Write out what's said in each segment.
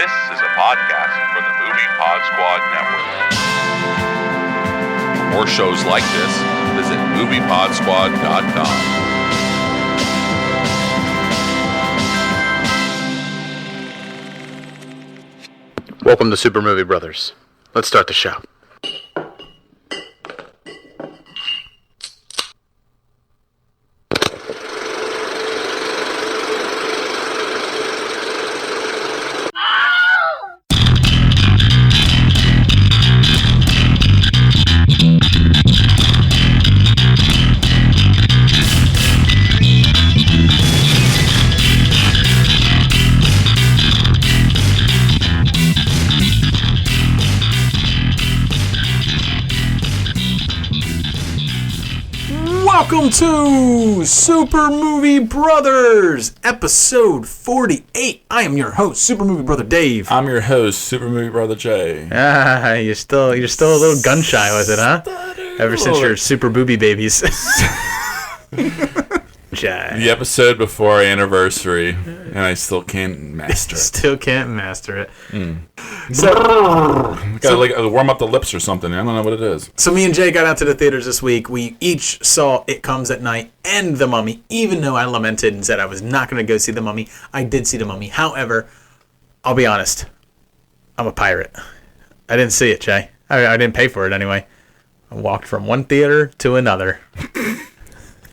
This is a podcast from the Movie Pod Squad Network. For more shows like this, visit MoviePodSquad.com. Welcome to Super Movie Brothers. Let's start the show. Welcome to Super Movie Brothers, episode 48. I am your host, Super Movie Brother Dave. I'm your host, Super Movie Brother Jay. You're still a little gun shy with it, huh? Ever since your super booby babies. The episode before our anniversary, and I still can't master it. Still can't master it. Gotta warm up the lips or something. I don't know what it is. So me and Jay got out to the theaters this week. We each saw It Comes at Night and The Mummy. Even though I lamented and said I was not going to go see The Mummy, I did see The Mummy. However, I'll be honest, I'm a pirate. I didn't see it, Jay. I didn't pay for it anyway. I walked from one theater to another.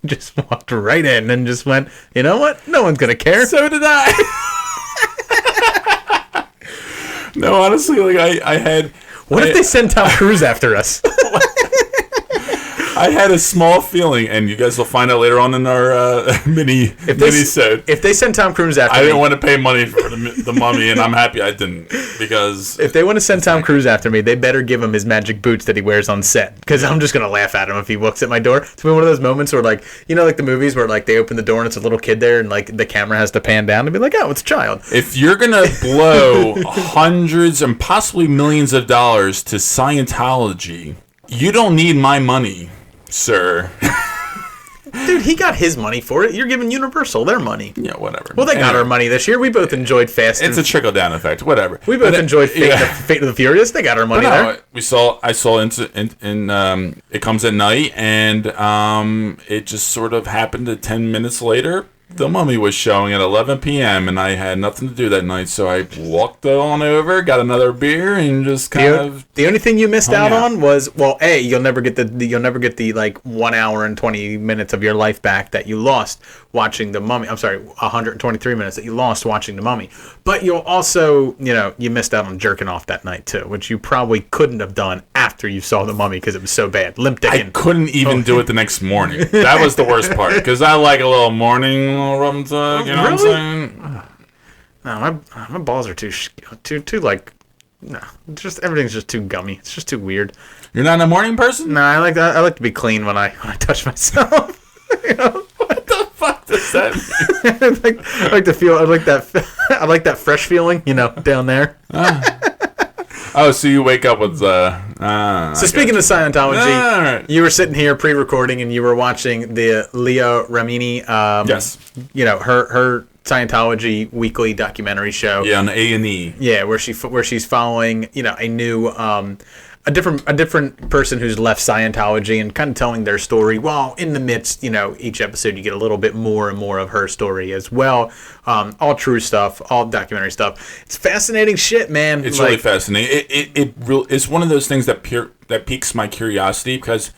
Just walked right in and just went, you know what? No one's going to care. So did I. No, honestly, I had... What if they send Tom Cruise after us? I had a small feeling, and you guys will find out later on in our mini-sode. If they send Tom Cruise after me... I didn't want to pay money for the Mummy, and I'm happy I didn't, because... If they want to send Tom Cruise after me, they better give him his magic boots that he wears on set, because I'm just going to laugh at him if he walks at my door. It's been one of those moments where, like, you know, like the movies where, like, they open the door and it's a little kid there, and, like, the camera has to pan down and be like, oh, it's a child. If you're going to blow hundreds and possibly millions of dollars to Scientology, you don't need my money. Sir. Dude, he got his money for it. You're giving Universal their money. Yeah, whatever. Well, they got our money this year. We both enjoyed Fast. It's a trickle-down effect. Whatever. We both enjoyed Fate of the Furious. They got our money there. I saw It Comes at Night, and it just sort of happened that 10 minutes later, The Mummy was showing at 11 p.m., and I had nothing to do that night, so I walked on over, got another beer, and just The only thing you missed out on was, well, A, you'll never get the like 1 hour and 20 minutes of your life back that you lost watching The Mummy. I'm sorry, 123 minutes that you lost watching The Mummy. But you'll also, you missed out on jerking off that night too, which you probably couldn't have done after you saw The Mummy because it was so bad. Limp dicking. I couldn't even do it the next morning. That was the worst part, because I like a little morning rum tug, you know what I'm saying? No, my balls are too like, no, just everything's just too gummy. It's just too weird. You're not a morning person? No, I like that. I like to be clean when I touch myself. What the fuck does that mean? I like to feel. I like that. I like that fresh feeling. Down there. Oh, so you wake up with speaking of Scientology, you were sitting here pre-recording and you were watching the Leah Remini. Yes. Her Scientology weekly documentary show. Yeah, on A&E. Yeah, where she's following a new a different person who's left Scientology and kind of telling their story. Well, in the midst, each episode you get a little bit more and more of her story as well. All true stuff, all documentary stuff. It's fascinating shit, man. It's really fascinating. It's one of those things that piques my curiosity because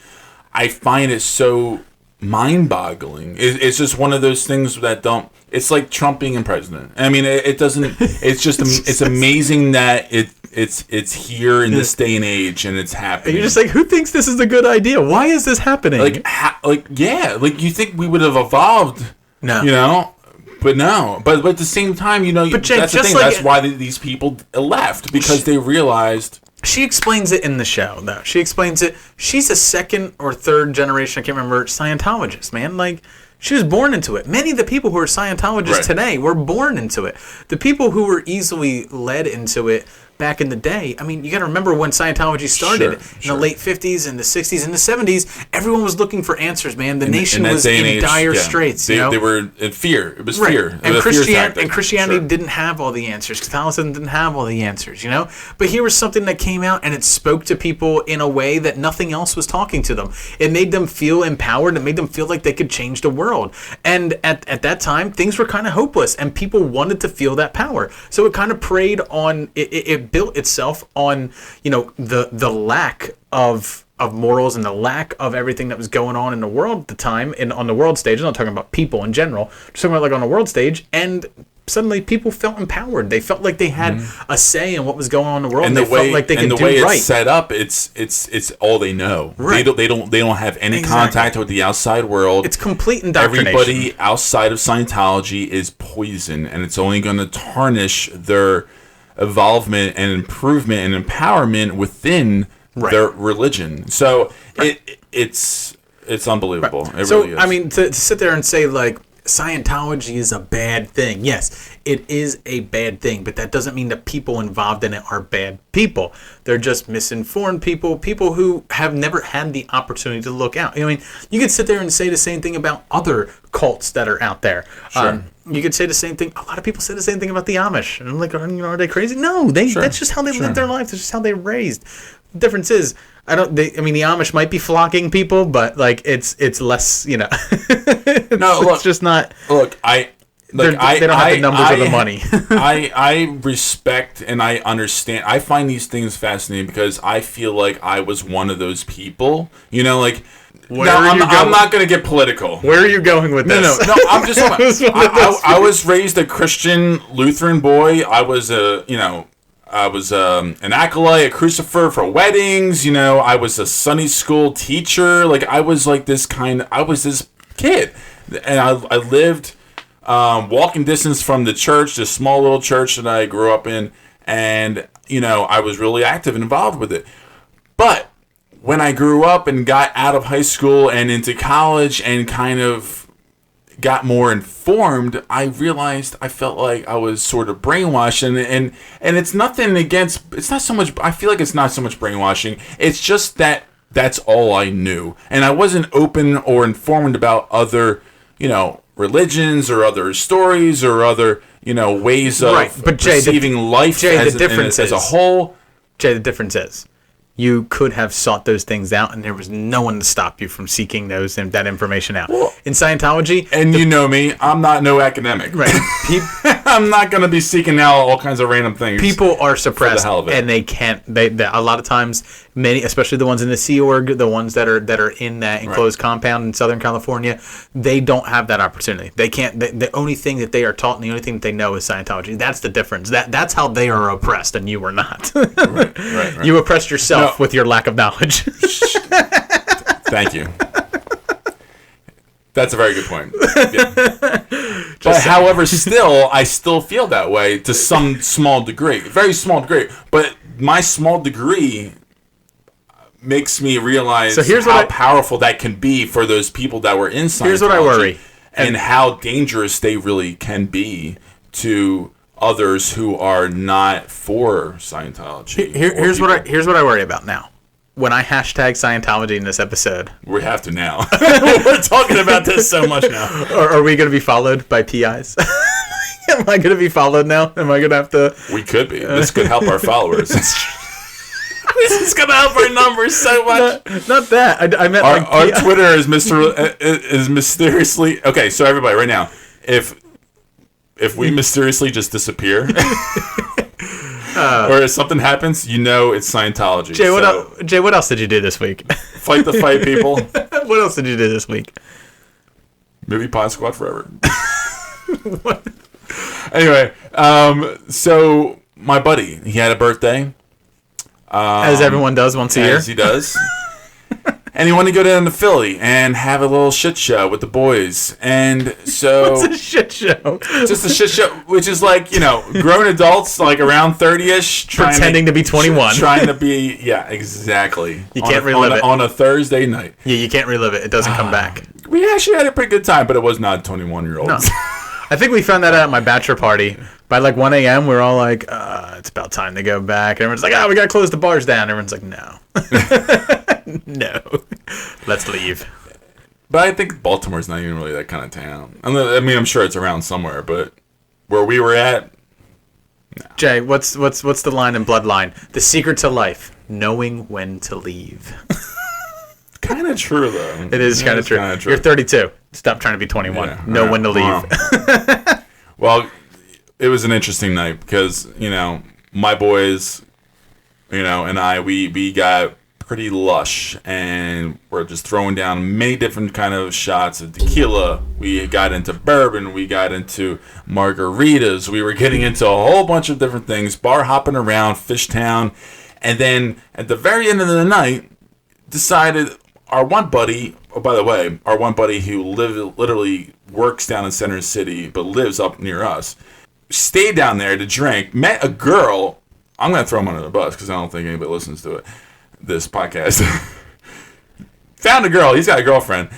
I find it so mind-boggling. It's just one of those things that don't. It's like Trump being president. I mean, it doesn't. It's just. It's amazing that it's here in this day and age, and it's happening. And you're just like, who thinks this is a good idea? Why is this happening? You think we would have evolved? No, but no. But at the same time, But Jake, that's the thing. That's why these people left, because they realized. She explains it in the show, though. She explains it. She's a second or third generation, I can't remember, Scientologist, man. Like, she was born into it. Many of the people who are Scientologists today were born into it. The people who were easily led into it back in the day. I mean, you got to remember when Scientology started in the late 50s and the 60s and the 70s. Everyone was looking for answers, man. The nation was in dire straits. They were in fear. It was fear. And, Christianity Christianity didn't have all the answers. Catholicism didn't have all the answers, But here was something that came out and it spoke to people in a way that nothing else was talking to them. It made them feel empowered. It made them feel like they could change the world. And at that time, things were kind of hopeless and people wanted to feel that power. So it kind of preyed on, it built itself on, the lack of morals and the lack of everything that was going on in the world at the time and on the world stage. I'm not talking about people in general, just talking about like on the world stage. And suddenly people felt empowered. They felt like they had a say in what was going on in the world. And they felt like they could do right. And the way it's set up, it's all they know. Right. They don't have any contact with the outside world. It's complete indoctrination. Everybody outside of Scientology is poison, and it's only going to tarnish their involvement and improvement and empowerment within their religion. So it's unbelievable. Right. It really is. I mean, to sit there and say like Scientology is a bad thing. Yes, it is a bad thing, but that doesn't mean the people involved in it are bad people. They're just misinformed people who have never had the opportunity to look out. I mean, you could sit there and say the same thing about other cults that are out there. Sure. You could say the same thing. A lot of people say the same thing about the Amish. And I'm like, are they crazy? No, that's just how they live their life. That's just how they're raised. The difference is, the Amish might be flocking people, but like it's less, No, look, it's just not. Look, they don't have the numbers or the money. I respect and I understand. I find these things fascinating because I feel like I was one of those people. I'm not going to get political. Where are you going with this? No. I'm just talking about, I was raised a Christian Lutheran boy. I was an acolyte, a crucifer for weddings. I was a Sunday school teacher. Like I was this kid, and I lived walking distance from the church, this small little church that I grew up in, and I was really active and involved with it. But when I grew up and got out of high school and into college and kind of got more informed, I realized I felt like I was sort of brainwashed, and it's nothing against. It's not so much. I feel like it's not so much brainwashing. It's just that that's all I knew, and I wasn't open or informed about other, religions or other stories or other, ways of perceiving life as a whole. Jay, the difference is, you could have sought those things out, and there was no one to stop you from seeking that information out. Well, in Scientology, and you know me, I'm not no academic. Right. I'm not going to be seeking out all kinds of random things. People are suppressed, and they can't. They a lot of times, many, especially the ones in the Sea Org, the ones that are in that enclosed compound in Southern California, they don't have that opportunity. They can't. The only thing that they are taught and the only thing that they know is Scientology. That's the difference. That's how they are oppressed, and you were not. Right. You oppressed yourself with your lack of knowledge. Thank you. That's a very good point. Yeah. But however, I still feel that way to some small degree, very small degree. But my small degree makes me realize how powerful that can be for those people that were in Scientology. Here's what I worry, and how dangerous they really can be to others who are not for Scientology. Here's what I worry about now. When I hashtag Scientology in this episode, we have to now. We're talking about this so much now. Are we going to be followed by PIs? Am I going to be followed now? Am I going to have to? We could be. This could help our followers. This is going to help our numbers so much. Not that. I meant our Twitter is mysteriously. Okay, so everybody, right now, if we mysteriously just disappear. Or if something happens, it's Scientology. Jay, what else did you do this week? Fight the fight, people. What else did you do this week? Movie Pod Squad forever. What? Anyway, so my buddy, he had a birthday. As everyone does once a year. As he does. And he wanted to go down to Philly and have a little shit show with the boys. And so... What's a shit show? Just a shit show, which is like, grown adults, like around 30-ish. Pretending to be 21. Trying to be... Yeah, exactly. You can't relive it. On a Thursday night. Yeah, you can't relive it. It doesn't come back. We actually had a pretty good time, but it was not 21-year-olds. No. I think we found that out at my bachelor party. By like 1 a.m., we were all like, it's about time to go back. And everyone's like, we got to close the bars down. Everyone's like, no. No. Let's leave. But I think Baltimore's not even really that kind of town. I mean, I'm sure it's around somewhere, but where we were at... No. Jay, what's the line in Bloodline? The secret to life, knowing when to leave. Kind of true, though. It is kind of true. You're 32. Stop trying to be 21. Yeah. Know when to leave. Wow. Well, it was an interesting night because, my boys, and we got pretty lush, and we're just throwing down many different kind of shots of tequila. We got into bourbon. We got into margaritas. We were getting into a whole bunch of different things, bar hopping around Fishtown. And then at the very end of the night, decided our one buddy, by the way, our one buddy who literally works down in Center City but lives up near us, stayed down there to drink, met a girl. I'm going to throw him under the bus because I don't think anybody listens to this podcast. Found a girl. He's got a girlfriend.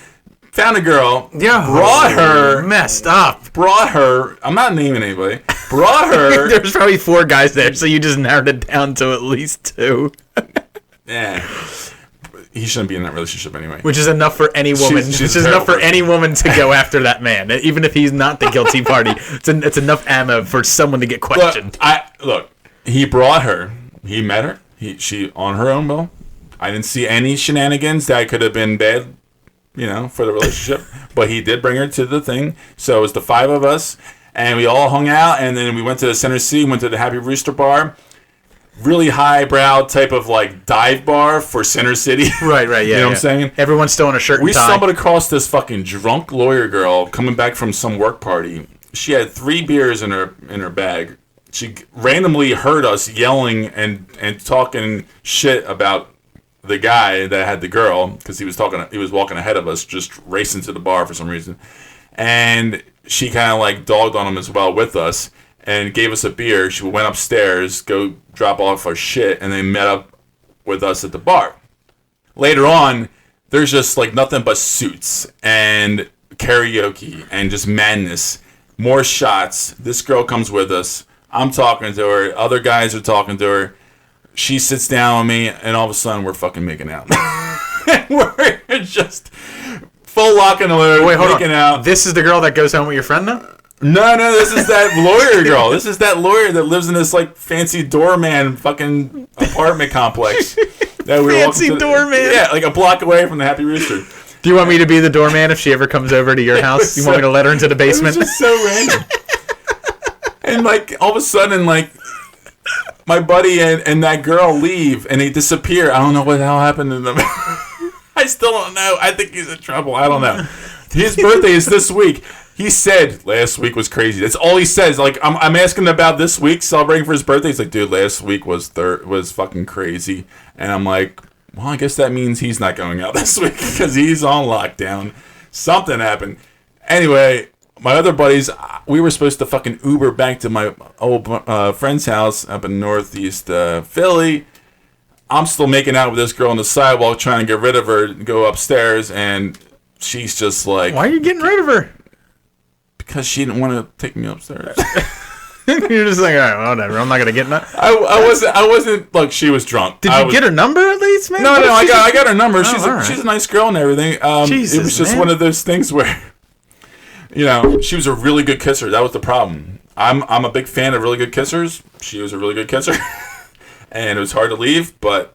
Found a girl. Yeah. Brought her. Messed up. Brought her. I'm not naming anybody. Brought her. There's probably 4 guys there, so you just narrowed it down to at least 2. Yeah. He shouldn't be in that relationship anyway. Which is enough for any woman. She's Which is enough for any woman to go after that man, even if he's not the guilty party. It's enough ammo for someone to get questioned. Look. He brought her. He met her. She on her own will. I didn't see any shenanigans that could have been bad, for the relationship. But he did bring her to the thing. So it was the 5 of us, and we all hung out. And then we went to the Center City, went to the Happy Rooster bar. Really highbrow type of dive bar for Center City. Right, yeah. You know what I'm saying? Everyone's still in a shirt and We tie. stumbled across this fucking drunk lawyer girl coming back from some work party. She had 3 beers in her bag. She randomly heard us yelling and talking shit about the guy that had the girl because he was walking ahead of us, just racing to the bar for some reason. And she kind of dogged on him as well with us and gave us a beer. She went upstairs, go drop off our shit, and they met up with us at the bar. Later on, there's just nothing but suits and karaoke and just madness. More shots. This girl comes with us. I'm talking to her. Other guys are talking to her. She sits down with me, and all of a sudden, we're fucking making out. We're just full lock and load, making out. This is the girl that goes home with your friend now? No, this is that lawyer girl. This is that lawyer that lives in this fancy doorman fucking apartment complex. That we Fancy doorman? Yeah, a block away from the Happy Rooster. Do you want me to be the doorman if she ever comes over to your house? You want me to let her into the basement? It was just so random. And all of a sudden, my buddy and that girl leave and they disappear. I don't know what the hell happened to them. I still don't know. I think he's in trouble. I don't know. His birthday is this week. He said last week was crazy. That's all he says. I'm asking about this week celebrating for his birthday. He's like, dude, last week was fucking crazy. And I'm like, well, I guess that means he's not going out this week because he's on lockdown. Something happened. Anyway, my other buddies, we were supposed to fucking Uber back to my old friend's house up in northeast Philly. I'm still making out with this girl on the sidewalk trying to get rid of her and go upstairs, and she's just like... Why are you getting rid of her? Because she didn't want to take me upstairs. You're just like, all right, whatever. I'm not going to get none. I wasn't... Look, she was drunk. Did you get her number at least, man? No, I got her number. She's a nice girl and everything. Jesus, it was just one of those things where... she was a really good kisser. That was the problem. I'm a big fan of really good kissers. She was a really good kisser. And it was hard to leave, but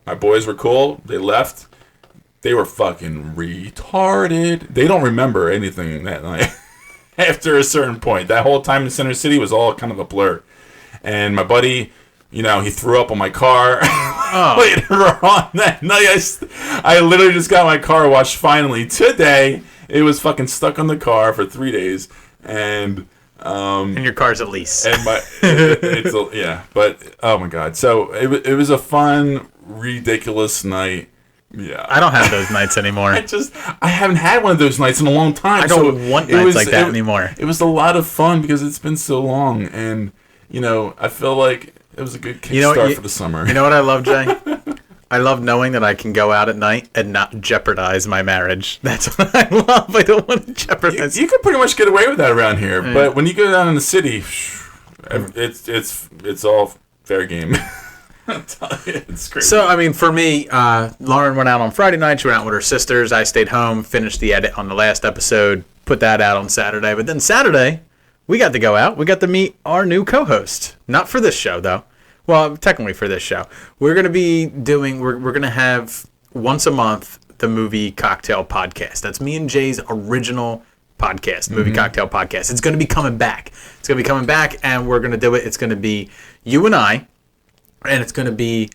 my boys were cool. They left. They were fucking retarded. They don't remember anything that night. After a certain point. That whole time in Center City was all kind of a blur. And my buddy, he threw up on my car. Later on that night, I literally just got my car washed finally. Today, it was fucking stuck on the car for 3 days. And your car's a lease. And but oh my god. So it was a fun, ridiculous night. Yeah. I don't have those nights anymore. I haven't had one of those nights in a long time. I don't want nights like that anymore. It was a lot of fun because it's been so long, and I feel like it was a good kickstart for the summer. You know what I love, Jay? I love knowing that I can go out at night and not jeopardize my marriage. That's what I love. I don't want to jeopardize. You can pretty much get away with that around here, but when you go down in the city, it's all fair game. I'll tell you, it's crazy. So, I mean, for me, Lauren went out on Friday night. She went out with her sisters. I stayed home, finished the edit on the last episode, put that out on Saturday. But then Saturday, we got to go out. We got to meet our new co-host. Not for this show, though. Well, technically for this show. We're going to be doing, we're going to have once a month the Movie Cocktail Podcast. That's me and Jay's original podcast, Movie Cocktail Podcast. It's going to be coming back. It's going to be coming back, and we're going to do it. It's going to be you and I, and it's going to be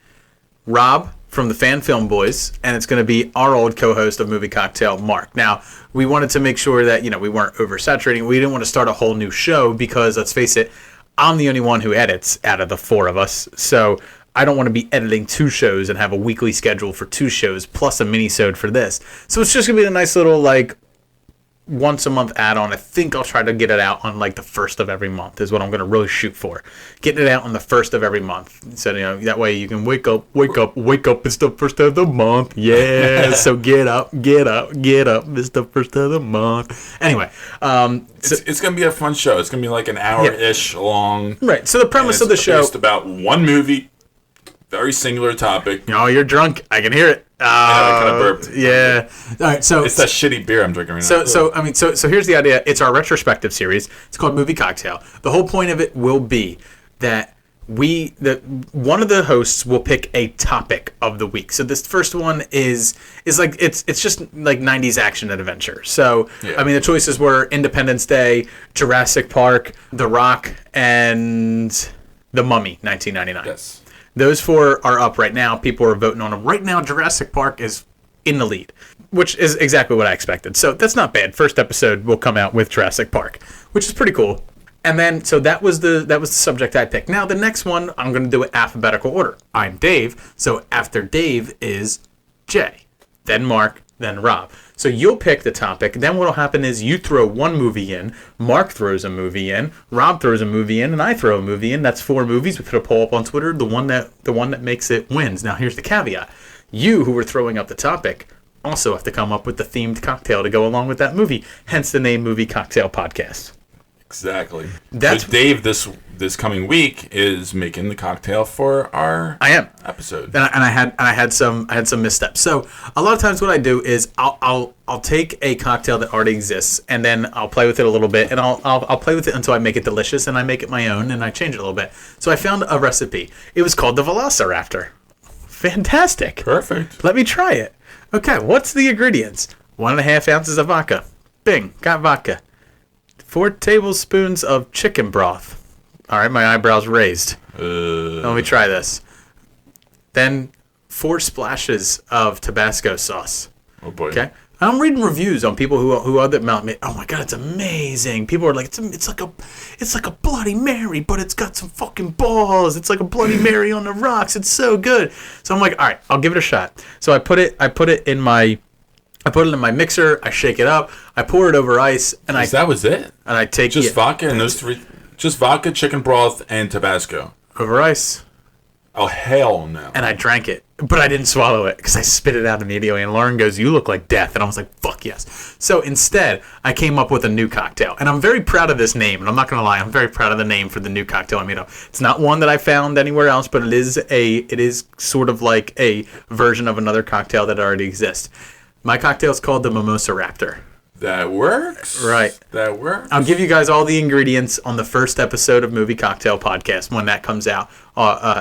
Rob from the Fan Film Boys, and it's going to be our old co-host of Movie Cocktail, Mark. Now, we wanted to make sure that, we weren't oversaturating. We didn't want to start a whole new show because, let's face it, I'm the only one who edits out of the four of us. So I don't want to be editing 2 shows and have a weekly schedule for 2 shows plus a mini-sode for this. So it's just going to be a nice little, once a month add-on. I think I'll try to get it out on the first of every month is what I'm going to really shoot for. Getting it out on the first of every month. So, that way you can wake up. It's the first of the month. Yeah. So get up. It's the first of the month. Anyway. It's going to be a fun show. It's going to be an hour-ish long. Right. So the premise of the show. It's about one movie. Very singular topic. Oh, you're drunk. I can hear it. I kind of burped. Yeah. All right. So it's that shitty beer I'm drinking right now. So here's the idea. It's our retrospective series. It's called Movie Cocktail. The whole point of it will be that one of the hosts will pick a topic of the week. So this first one is it's just 90s action and adventure. So yeah. The choices were Independence Day, Jurassic Park, The Rock, and The Mummy, 1999. Yes. Those 4 are up right now. People are voting on them. Right now, Jurassic Park is in the lead, which is exactly what I expected. So that's not bad. First episode will come out with Jurassic Park, which is pretty cool. And then, so that was the subject I picked. Now, the next one, I'm going to do it alphabetical order. I'm Dave, so after Dave is Jay, then Mark, then Rob. So you'll pick the topic. Then what'll happen is you throw one movie in, Mark throws a movie in, Rob throws a movie in, and I throw a movie in. That's 4 movies. We put a poll up on Twitter. The one that makes it wins. Now here's the caveat. You who were throwing up the topic also have to come up with the themed cocktail to go along with that movie. Hence the name Movie Cocktail Podcast. Exactly. That's so Dave this coming week is making the cocktail for our episode. And I had some missteps. So a lot of times what I do is I'll take a cocktail that already exists and then I'll play with it a little bit and I'll play with it until I make it delicious and I make it my own and I change it a little bit. So I found a recipe. It was called the Velociraptor. Fantastic. Perfect. Let me try it. Okay, what's the ingredients? 1.5 ounces of vodka. Bing, got vodka. 4 tablespoons of chicken broth. All right, my eyebrows raised. Let me try this. Then 4 splashes of Tabasco sauce. Oh boy. Okay. I'm reading reviews on people who other mount. Oh my god, it's amazing. People are like, it's like a Bloody Mary, but it's got some fucking balls. It's like a Bloody Mary on the rocks. It's so good. So I'm like, all right, I'll give it a shot. So I put it in my mixer. I shake it up. I pour it over ice, and that was it. And I take just vodka and those 3, just vodka, chicken broth, and Tabasco over ice. Oh hell no! And I drank it, but I didn't swallow it because I spit it out immediately. And Lauren goes, "You look like death," and I was like, "Fuck yes!" So instead, I came up with a new cocktail, and I'm very proud of this name. And I'm not gonna lie, I'm very proud of the name for the new cocktail I made up. It's not one that I found anywhere else, but it is sort of like a version of another cocktail that already exists. My cocktail is called the Mimosa Raptor. That works. Right. That works. I'll give you guys all the ingredients on the first episode of Movie Cocktail Podcast when that comes out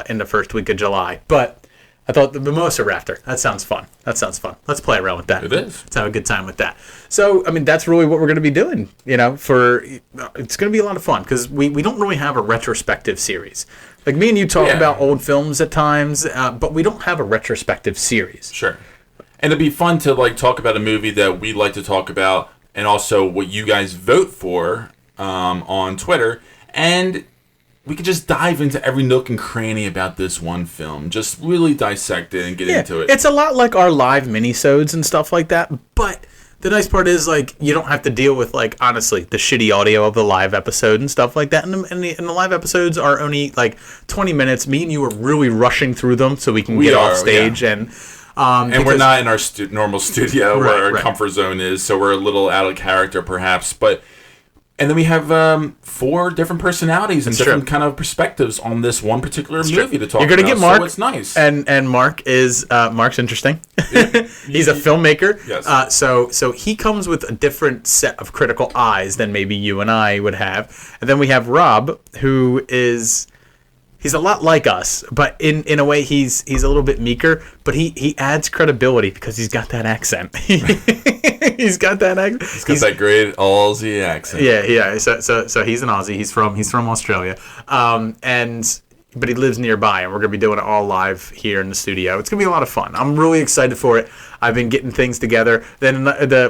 in the first week of July. But I thought the Mimosa Raptor, that sounds fun. Let's play around with that. It is. Let's have a good time with that. So, that's really what we're going to be doing, it's going to be a lot of fun because we don't really have a retrospective series. Like me and you talk about old films at times, but we don't have a retrospective series. Sure. And it'd be fun to talk about a movie that we like to talk about, and also what you guys vote for on Twitter, and we could just dive into every nook and cranny about this one film, just really dissect it and get into it. It's a lot like our live minisodes and stuff like that, but the nice part is you don't have to deal with honestly the shitty audio of the live episode and stuff like that. And the live episodes are only 20 minutes. Me and you are really rushing through them so we can get off stage and. And we're not in our normal studio where our comfort zone is, so we're a little out of character perhaps. But And then we have 4 different personalities and That's different true. kind of perspectives on this one particular movie to talk You're gonna about. get Mark. So it's nice. And Mark is Mark's interesting. He's a filmmaker. Yes. So he comes with a different set of critical eyes than maybe you and I would have. And then we have Rob, who is he's a lot like us, but in a way he's a little bit meeker, but he adds credibility because he's got that accent. He's got that accent. He's got that great Aussie accent. Yeah. So he's an Aussie. He's from Australia. But he lives nearby, and we're gonna be doing it all live here in the studio. It's gonna be a lot of fun. I'm really excited for it. I've been getting things together. Then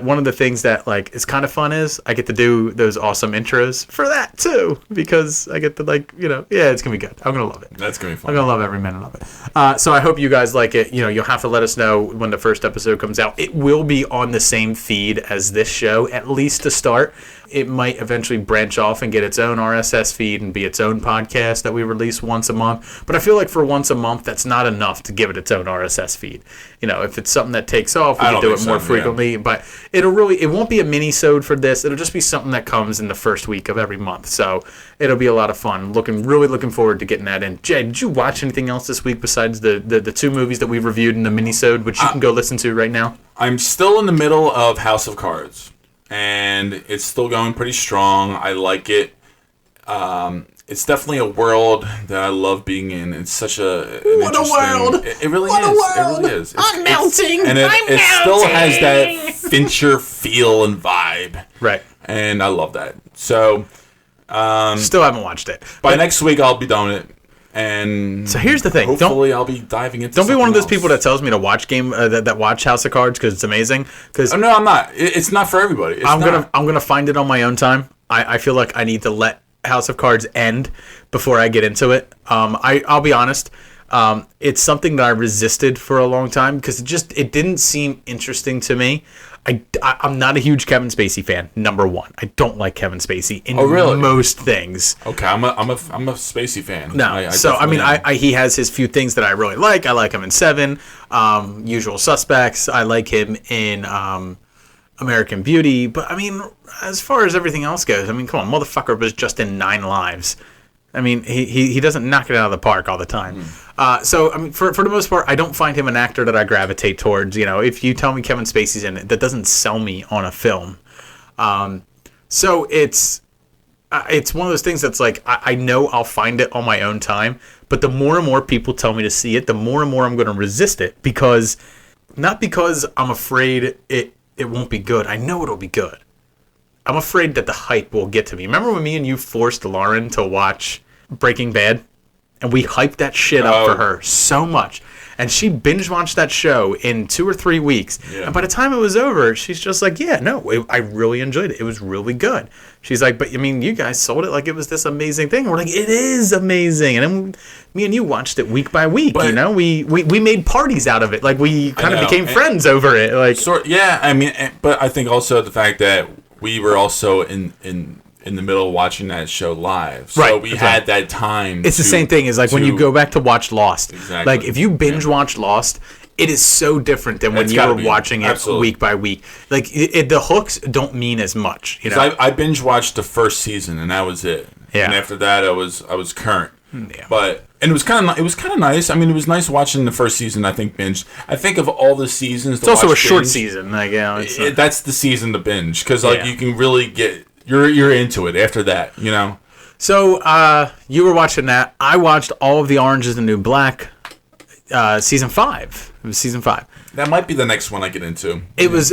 one of the things that like is kind of fun is I get to do those awesome intros for that too, because I get to it's gonna be good. I'm gonna love it. That's gonna be fun. I'm gonna love every minute of it. So I hope you guys like it. You'll have to let us know when the first episode comes out. It will be on the same feed as this show, at least to start. It might eventually branch off and get its own RSS feed and be its own podcast that we release once a month. But I feel like for once a month, that's not enough to give it its own RSS feed. If it's something that takes off, we can do it more frequently. Yeah. But it won't be a mini-sode for this. It'll just be something that comes in the first week of every month. So it'll be a lot of fun. Really looking forward to getting that in. Jay, did you watch anything else this week besides the 2 movies that we reviewed in the mini-sode, which you can go listen to right now? I'm still in the middle of House of Cards. And it's still going pretty strong. I like it. It's definitely a world that I love being in. It's such a world! It really What is. a world! It really is. I'm melting! And it still has that Fincher feel and vibe. Right. And I love that. So Still haven't watched it. by next week I'll be done with it. And So here's the thing. hopefully I'll be diving into Don't be one of those something people that tells me to watch that watch House of Cards because it's amazing. Because else. No, I'm not. It's not for everybody. I'm gonna find it on my own time. I feel like I need to let House of Cards end before I get into it. I'll be honest. It's something that I resisted for a long time because it didn't seem interesting to me. I'm not a huge Kevin Spacey fan. Number one, I don't like Kevin Spacey in most things. Okay, I'm a Spacey fan. No, he has his few things that I really like. I like him in Seven, Usual Suspects. I like him in American Beauty. But I mean, as far as everything else goes, I mean, come on, motherfucker was just in 9 Lives. I mean, he doesn't knock it out of the park all the time. So, I mean, for the most part, I don't find him an actor that I gravitate towards. If you tell me Kevin Spacey's in it, that doesn't sell me on a film. So it's one of those things that's like, I know I'll find it on my own time, but the more and more people tell me to see it, the more and more I'm going to resist it not because I'm afraid it won't be good. I know it'll be good. I'm afraid that the hype will get to me. Remember when me and you forced Lauren to watch Breaking Bad? And we hyped that shit up for her so much. And she binge watched that show in 2 or 3 weeks. Yeah. And by the time it was over, she's just like, yeah, no, I really enjoyed it. It was really good. She's like, but I mean, you guys sold it like it was this amazing thing. And we're like, it is amazing. And then me and you watched it week by week. But, we made parties out of it. Like we kind of became friends over it. Like, yeah, I mean, but I think also the fact that we were also in the middle of watching that show live. So we had that time. It's the same thing as like when you go back to watch Lost. Exactly. Like if you binge watch Lost, it is so different than when you were watching it week by week. Like the hooks don't mean as much. I binge watched the first season and that was it. Yeah. And after that, I was current. Yeah. And it was kind of nice. I mean, it was nice watching the first season. I think binge. I think of all the seasons. It's also a short season. Like that's the season to binge because you can really get. You're into it after that, So you were watching that. I watched all of the Orange Is the New Black, season 5. It was season 5. That might be the next one I get into. It was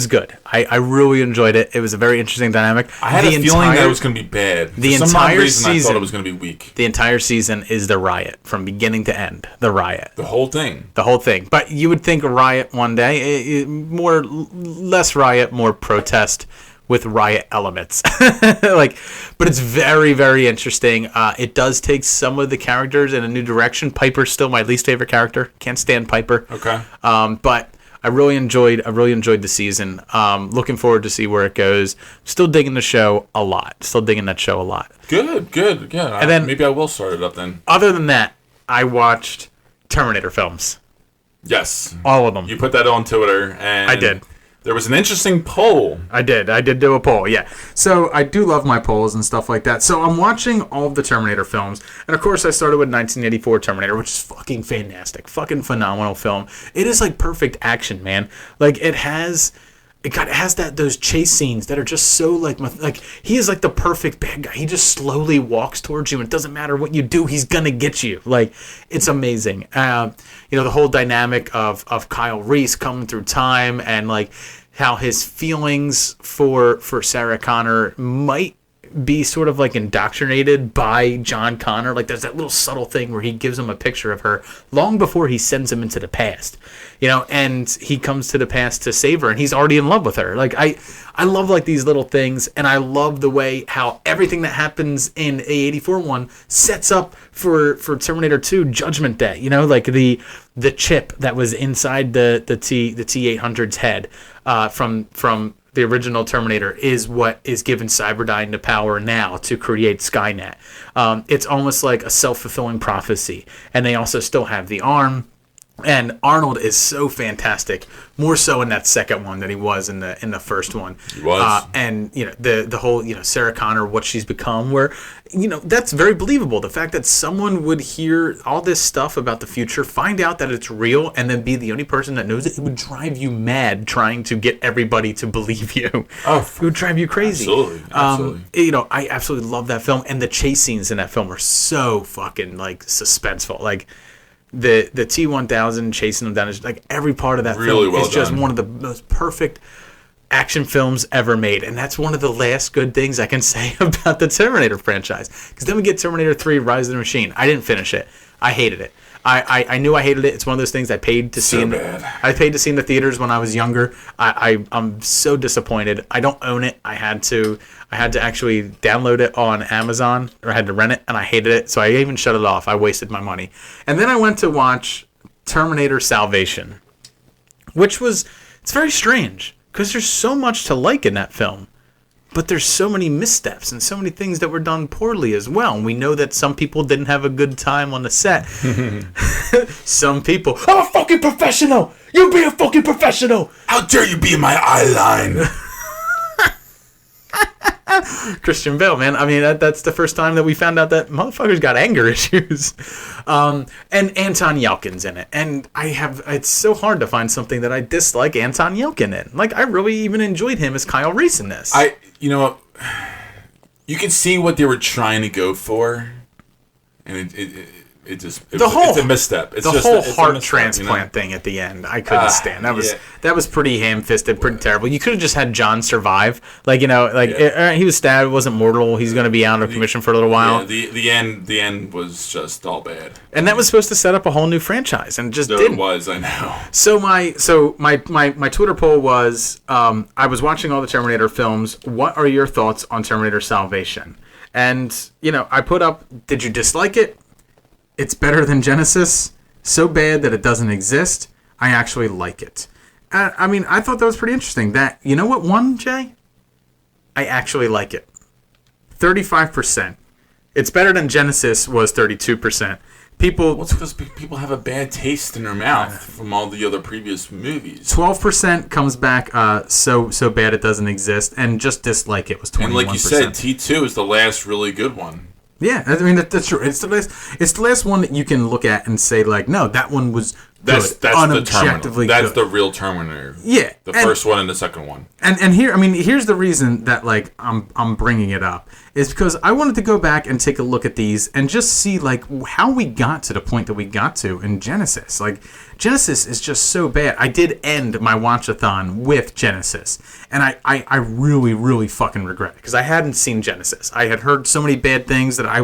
good. I really enjoyed it. It was a very interesting dynamic. I had a feeling that it was going to be bad. For some odd reason, I thought it was going to be weak. The entire season is the riot from beginning to end. The riot. The whole thing. But you would think a riot one day, less riot, more protest. With riot elements, but it's very, very interesting. It does take some of the characters in a new direction. Piper's still my least favorite character. Can't stand Piper. Okay. But I really enjoyed the season. Looking forward to see where it goes. Still digging the show a lot. Good. Yeah. And then maybe I will start it up then. Other than that, I watched Terminator films. Yes. All of them. You put that on Twitter, and I did. There was an interesting poll. I did do a poll, yeah. So I do love my polls and stuff like that. So I'm watching all of the Terminator films, and of course I started with 1984 Terminator, which is fucking fantastic, fucking phenomenal film. It is like perfect action, man. Like it has those chase scenes that are just so like he is like the perfect bad guy. He just slowly walks towards you, and it doesn't matter what you do, he's gonna get you. Like it's amazing. The whole dynamic of Kyle Reese coming through time, and like how his feelings for Sarah Connor might be sort of like indoctrinated by John Connor. Like there's that little subtle thing where he gives him a picture of her long before he sends him into the past, and he comes to the past to save her, and he's already in love with her. Like I love like these little things, and I love the way how everything that happens in A84 one sets up for Terminator 2 Judgment Day. Like the chip that was inside the T-800's head from the original Terminator is what is giving Cyberdyne the power now to create Skynet. It's almost like a self-fulfilling prophecy. And they also still have the arm. And Arnold is so fantastic, more so in that second one than he was in the first one. He was. And the whole Sarah Connor, what she's become, where that's very believable. The fact that someone would hear all this stuff about the future, find out that it's real, and then be the only person that knows it would drive you mad trying to get everybody to believe you. Oh, it would drive you crazy. Absolutely. I absolutely love that film, and the chase scenes in that film are so fucking like suspenseful. Like the T-1000 chasing them down, like every part of that film is just one of the most perfect action films ever made. And that's one of the last good things I can say about the Terminator franchise, because then we get Terminator 3 Rise of the Machine. I didn't finish it. I hated it. I knew I hated it. It's one of those things I paid to see. I paid to see in the theaters when I was younger. I'm so disappointed. I don't own it. I had to actually download it on Amazon, or I had to rent it, and I hated it. So I even shut it off. I wasted my money. And then I went to watch Terminator Salvation, which it's very strange because there's so much to like in that film. But there's so many missteps and so many things that were done poorly as well. And we know that some people didn't have a good time on the set. Some people, I'm a fucking professional. You be a fucking professional. How dare you be in my eye line? Christian Bale, man. I mean, that's the first time that we found out that motherfucker's got anger issues. And Anton Yelchin's in it. And it's so hard to find something that I dislike Anton Yelchin in. Like, I really even enjoyed him as Kyle Reese in this. You can see what they were trying to go for. And it's a misstep. It's the whole heart transplant thing at the end, I couldn't stand. That was pretty ham-fisted, pretty terrible. You could have just had John survive. He was stabbed, wasn't mortal. He's going to be out of commission for a little while. Yeah, the end was just all bad. And that was supposed to set up a whole new franchise, and just didn't. It was, I know. So my Twitter poll was, I was watching all the Terminator films. What are your thoughts on Terminator Salvation? And I put up, did you dislike it? It's better than Genesis. So bad that it doesn't exist. I actually like it. I thought that was pretty interesting. That, you know what won, Jay? I actually like it. 35%. It's better than Genesis was 32%. It's because people have a bad taste in their mouth from all the other previous movies. 12% comes back so bad it doesn't exist, and just dislike it was 21%. And like you said, T2 is the last really good one. Yeah, I mean that's true. It's the last one that you can look at and say like, no, that one was that's unobjectively good. That's good. the real Terminator. Yeah, the first one and the second one. And here's the reason that like I'm bringing it up is because I wanted to go back and take a look at these and just see like how we got to the point that we got to in Genesis. Like Genesis is just so bad. I did end my watch-a-thon with Genesis, and I really, really fucking regret it because I hadn't seen Genesis. I had heard so many bad things that I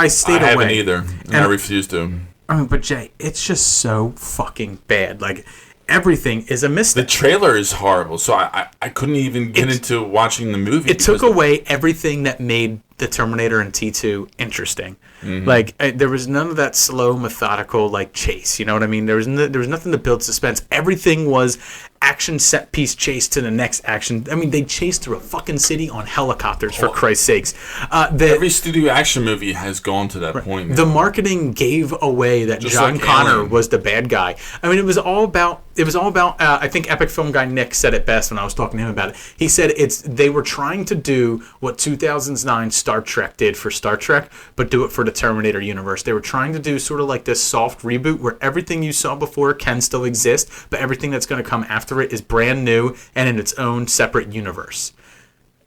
stayed away. I haven't either, and I refused to. But Jay, it's just so fucking bad. Like, everything is a misstep. The trailer is horrible, so I couldn't even get into watching the movie. It took away everything that made the Terminator and T2 interesting. Like there was none of that slow, methodical like chase. You know what I mean? There was nothing to build suspense. Everything was action set piece chase to the next action. I mean, they chased through a fucking city on helicopters for Christ's sakes. Every studio action movie has gone to that point. The marketing gave away that Just John like Connor Alien. was the bad guy. I mean, it was all about. I think Epic Film guy Nick said it best when I was talking to him about it. He said they were trying to do what 2009 Star Trek did for Star Trek, but do it for the Terminator universe. They were trying to do sort of like this soft reboot where everything you saw before can still exist, but everything that's going to come after it is brand new and in its own separate universe.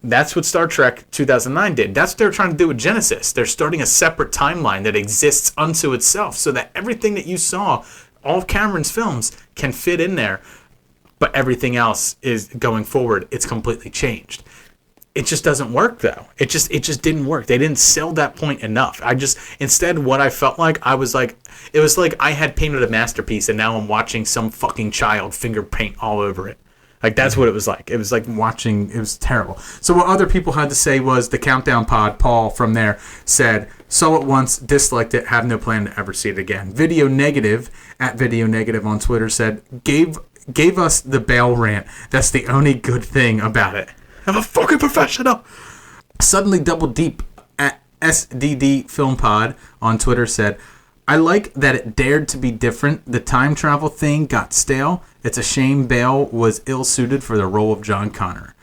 That's what Star Trek 2009 did. That's what they're trying to do with Genesis. They're starting a separate timeline that exists unto itself so that everything that you saw, all of Cameron's films, can fit in there, but everything else is going forward. It's completely changed. It just doesn't work though. It just didn't work. They didn't sell that point enough. Instead what I felt like, it was like I had painted a masterpiece and now I'm watching some fucking child finger paint all over it. Like that's what it was like. It was like watching, it was terrible. So what other people had to say was the Countdown Pod, Paul from there said, saw it once, disliked it, have no plan to ever see it again. Video Negative at Video Negative on Twitter said, gave us the bail rant. That's the only good thing about it. I'm a fucking professional. Suddenly Double Deep at SDD Film Pod on Twitter said, I like that it dared to be different. The time travel thing got stale. It's a shame Bale was ill-suited for the role of John Connor.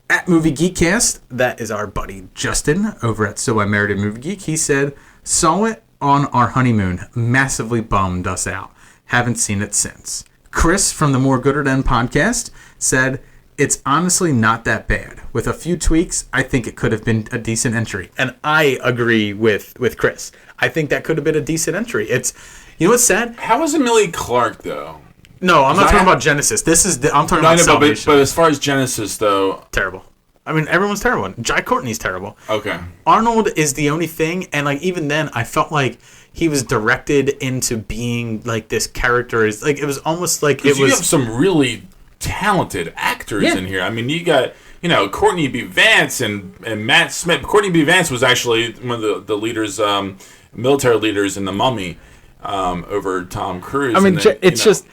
At Movie Geekcast, that is our buddy Justin over at So I Married a Movie Geek. He said, saw it on our honeymoon. Massively bummed us out. Haven't seen it since. Chris from the More Gooder Than podcast said, it's honestly not that bad. With a few tweaks, I think it could have been a decent entry. And I agree with Chris. I think that could have been a decent entry. It's, you know what's sad? How was Emilia Clarke though? No, I'm not talking about Genesis. I'm talking about Salvation. But as far as Genesis though, terrible. I mean, everyone's terrible. Jai Courtney's terrible. Okay. Arnold is the only thing, and like even then, I felt like he was directed into being like this character. Is like it was almost like it was. You have some really talented actors in here. I mean, you got Courtney B. Vance and Matt Smith. Courtney B. Vance was actually one of the leaders, military leaders in The Mummy, over Tom Cruise. I mean, it's just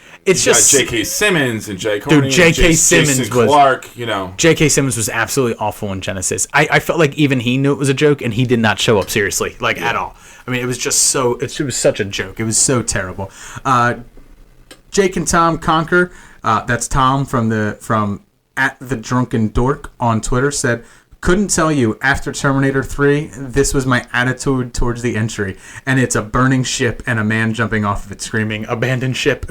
J.K. Simmons and Jay Courtney. Dude, J.K. Simmons Jason was Clarke. J.K. Simmons was absolutely awful in Genesis. I felt like even he knew it was a joke, and he did not show up seriously, at all. I mean, it was just so. It was such a joke. It was so terrible. Jake and Tom Conquer. That's Tom from at the Drunken Dork on Twitter said, couldn't tell you after Terminator 3, this was my attitude towards the entry, and it's a burning ship and a man jumping off of it screaming, abandoned ship.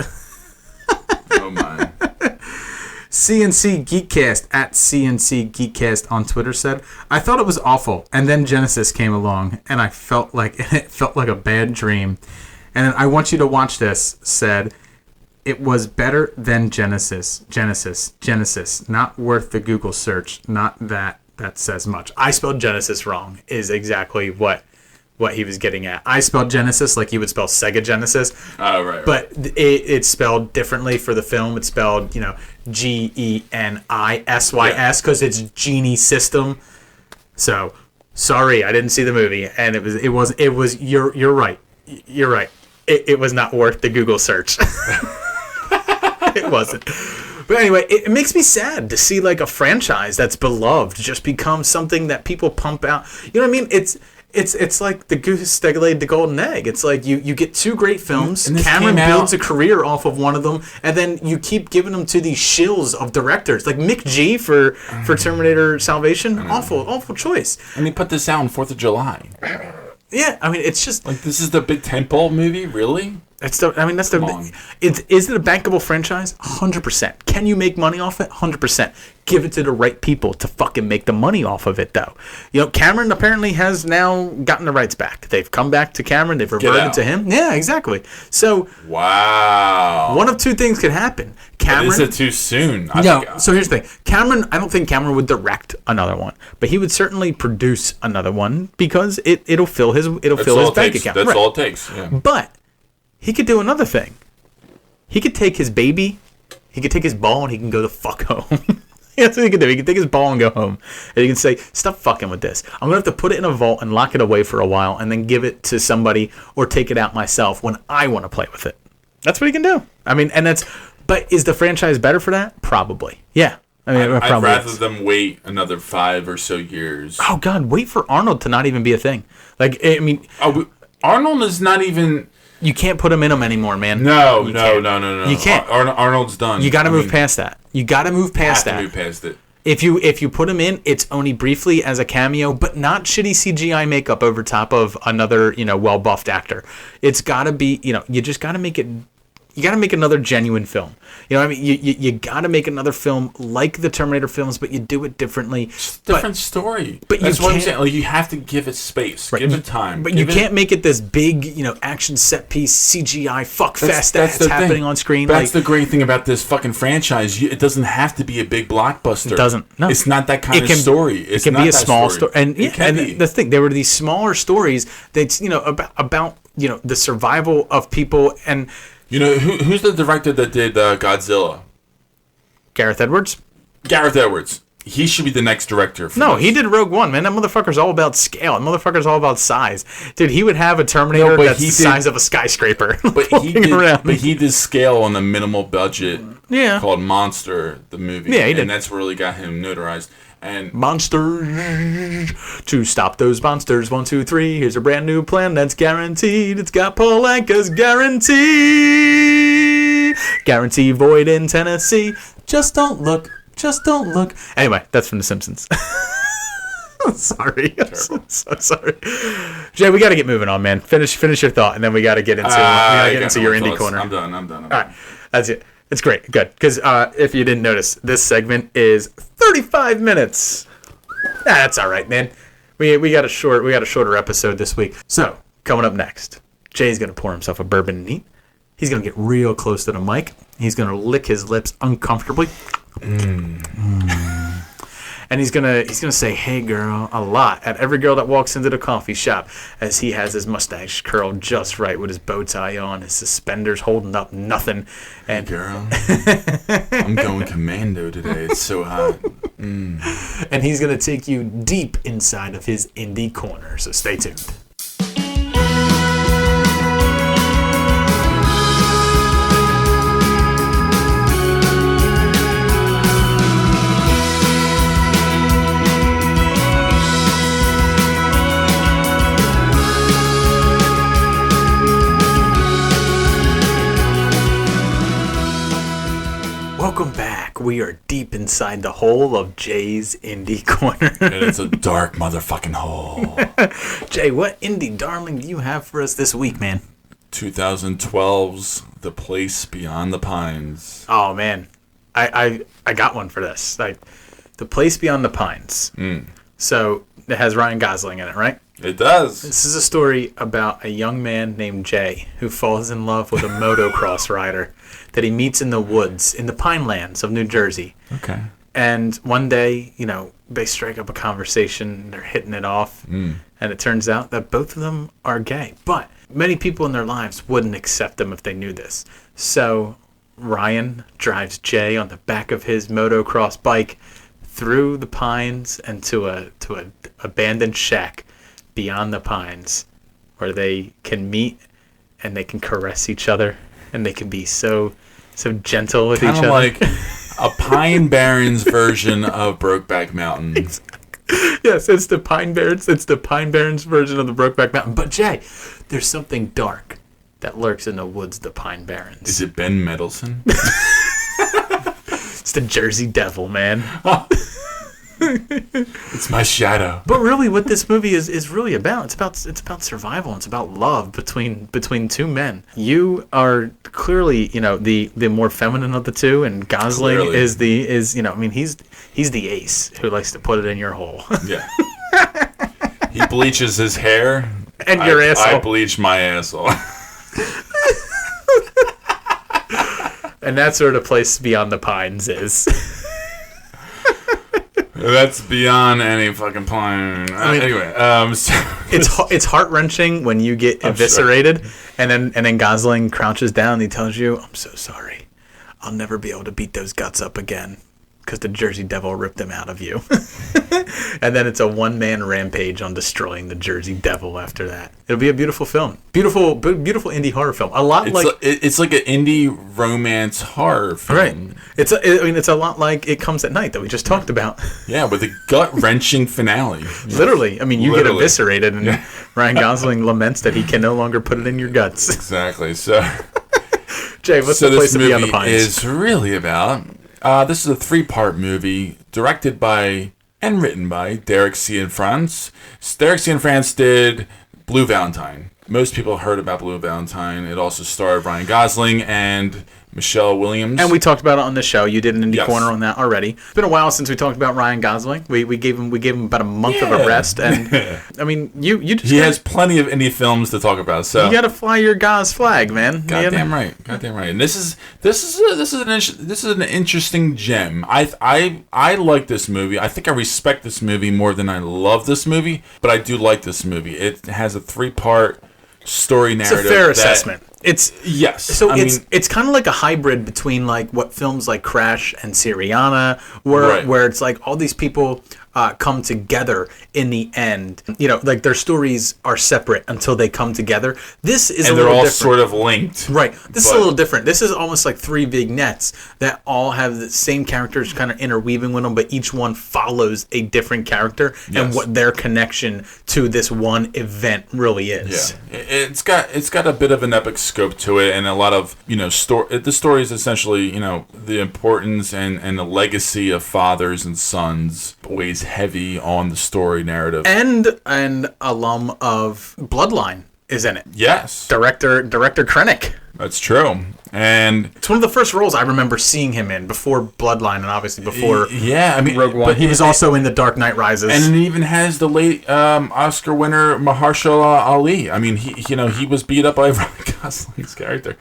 Oh my. CNC Geekcast at CNC Geekcast on Twitter said, I thought it was awful, and then Genesis came along, and it felt like a bad dream. And then I want you to watch this, said, it was better than Genesis. Not worth the Google search. Not that says much. I spelled Genesis wrong, is exactly what he was getting at. I spelled Genesis like you would spell Sega Genesis. Oh, right. But it's spelled differently for the film. It's spelled, GENISYS because it's Genie System. So, sorry, I didn't see the movie. And it was you're right. You're right. It was not worth the Google search. It wasn't. But anyway, it makes me sad to see like a franchise that's beloved just become something that people pump out. You know what I mean? It's like the goose that laid the golden egg. It's like you get two great films. Cameron builds a career off of one of them, and then you keep giving them to these shills of directors like Mick G for Terminator Salvation. Awful choice. And he put this out on 4th of July. Yeah, I mean it's just like this is the big tentpole movie, really. Is it a bankable franchise? 100%. Can you make money off it? 100%. Give it to the right people to fucking make the money off of it, though. Cameron apparently has now gotten the rights back. They've come back to Cameron. They've reverted to him. Yeah, exactly. So, wow. One of two things could happen. Cameron, is it too soon? So here's the thing. Cameron, I don't think Cameron would direct another one, but he would certainly produce another one because it'll fill his bank account. That's all it takes. Yeah. But he could do another thing. He could take his baby, he could take his ball, and he can go the fuck home. That's what he can do. He can take his ball and go home. And he can say, stop fucking with this. I'm going to have to put it in a vault and lock it away for a while and then give it to somebody or take it out myself when I want to play with it. That's what he can do. I mean, but is the franchise better for that? Probably. Yeah. I mean, I'd rather them wait another 5 or so years. Oh, God. Wait for Arnold to not even be a thing. Like, I mean. Arnold is not even. You can't put him in them anymore, man. No. You can't. Arnold's done. You got to move past that. You got to move past that. Move past it. If you put him in, it's only briefly as a cameo, but not shitty CGI makeup over top of another, well buffed actor. It's got to be, you just got to make it. You got to make another genuine film. I mean, you got to make another film like the Terminator films, but you do it differently. It's a different story. But that's what I'm saying. Like, you have to give it space, give it time. But you can't make it this big, action set piece CGI fest that's happening on screen. That's the great thing about this fucking franchise. It doesn't have to be a big blockbuster. It doesn't. No, it's not that kind of story. It can be a small story, and the thing, there were these smaller stories that's about the survival of people and. Who's the director that did Godzilla? Gareth Edwards. He should be the next director. He did Rogue One, man. That motherfucker's all about scale. That motherfucker's all about size. Dude, he would have a Terminator that's the size of a skyscraper. But he did scale on a minimal budget called Monster, the movie. Yeah, he did. And that's really got him notarized. And monsters, to stop those monsters, 1, 2, 3. Here's a brand new plan that's guaranteed. It's got Paul Anka's guarantee. Guarantee void in Tennessee. Just don't look. Anyway, that's from The Simpsons. Sorry. I'm so sorry. Jay, we got to get moving on, man. Finish your thought, and then we got to get into your indie corner. I'm done. All right, that's it. It's great. Good. Because if you didn't notice, this segment is 35 minutes. That's all right, man. We got a shorter episode this week. So, coming up next, Jay's going to pour himself a bourbon and eat. He's going to get real close to the mic. He's going to lick his lips uncomfortably. And he's gonna say, "Hey, girl," a lot at every girl that walks into the coffee shop, as he has his mustache curled just right with his bow tie on, his suspenders holding up nothing. And hey, girl, I'm going commando today. It's so hot. And he's gonna take you deep inside of his indie corner. So stay tuned. Welcome back. We are deep inside the hole of Jay's Indie Corner. And it's a dark motherfucking hole. Jay, what indie darling do you have for us this week, man? 2012's The Place Beyond the Pines. Oh, man. I got one for this. The Place Beyond the Pines. So, it has Ryan Gosling in it, right? It does. This is a story about a young man named Jay who falls in love with a motocross rider that he meets in the woods in the Pinelands of New Jersey. Okay. And one day, they strike up a conversation. They're hitting it off. And it turns out that both of them are gay. But many people in their lives wouldn't accept them if they knew this. So Ryan drives Jay on the back of his motocross bike through the pines and to a abandoned shack beyond the pines, where they can meet and they can caress each other and they can be so gentle with each other. Like a Pine Barrens version of Brokeback Mountain. Yes, it's the Pine Barrens. It's the Pine Barrens version of the Brokeback Mountain. But Jay, there's something dark that lurks in the woods of the Pine Barrens. Is it Ben Mendelsohn? It's the Jersey Devil, man. It's my shadow. But really, what this movie is really about, it's about survival. It's about love between two men. You are clearly, the more feminine of the two, and Gosling is he's the ace who likes to put it in your hole. Yeah. He bleaches his hair. And your asshole. I bleach my asshole. And that's where the Place Beyond the Pines is. That's beyond any fucking plan. Anyway, it's heart-wrenching when you get eviscerated, sure. and then Gosling crouches down and he tells you, "I'm so sorry. I'll never be able to beat those guts up again. because the Jersey Devil ripped them out of you. And then it's a one-man rampage on destroying the Jersey Devil after that. It'll be a beautiful film. Beautiful indie horror film. A lot it's like an indie romance horror film. Right. It's a lot like It Comes at Night that we just talked about. Yeah, with a gut-wrenching finale. Literally. I mean, you get eviscerated, and Ryan Gosling laments that he can no longer put it in your guts. Exactly. So, Jay, what's the place to be on the pines? This movie is really about... this is a 3-part movie directed by and written by Derek Cianfrance. Derek Cianfrance did Blue Valentine. Most people heard about Blue Valentine. It also starred Ryan Gosling and Michelle Williams. And we talked about it on the show. You did an indie corner on that already. It's been a while since we talked about Ryan Gosling. We gave him about a month of a rest, and I mean, you just has plenty of indie films to talk about. So you got to fly your Gos flag, man. Goddamn right. And this is an interesting gem. I like this movie. I think I respect this movie more than I love this movie, but I do like this movie. It has a 3-part story narrative. It's a fair assessment. Yes. So it's kind of like a hybrid between like what films like Crash and Syriana where it's like all these people come together in the end. You know, like their stories are separate until they come together. This is and a little they're all different. Sort of linked. Right. This is a little different. This is almost like 3 vignettes that all have the same characters kind of interweaving with them, but each one follows a different character and what their connection to this one event really is. Yeah. It's got a bit of an epic scope to it, and a lot of, the story is essentially, the importance and the legacy of fathers and sons weighs heavy on the story narrative. And an alum of Bloodline is in it. Yes. Director Krennic. That's true. And it's one of the first roles I remember seeing him in before Bloodline, and obviously before Rogue One. But he was also in The Dark Knight Rises. And it even has the late Oscar winner Mahershala Ali. I mean, he was beat up by Ryan Gosling's character.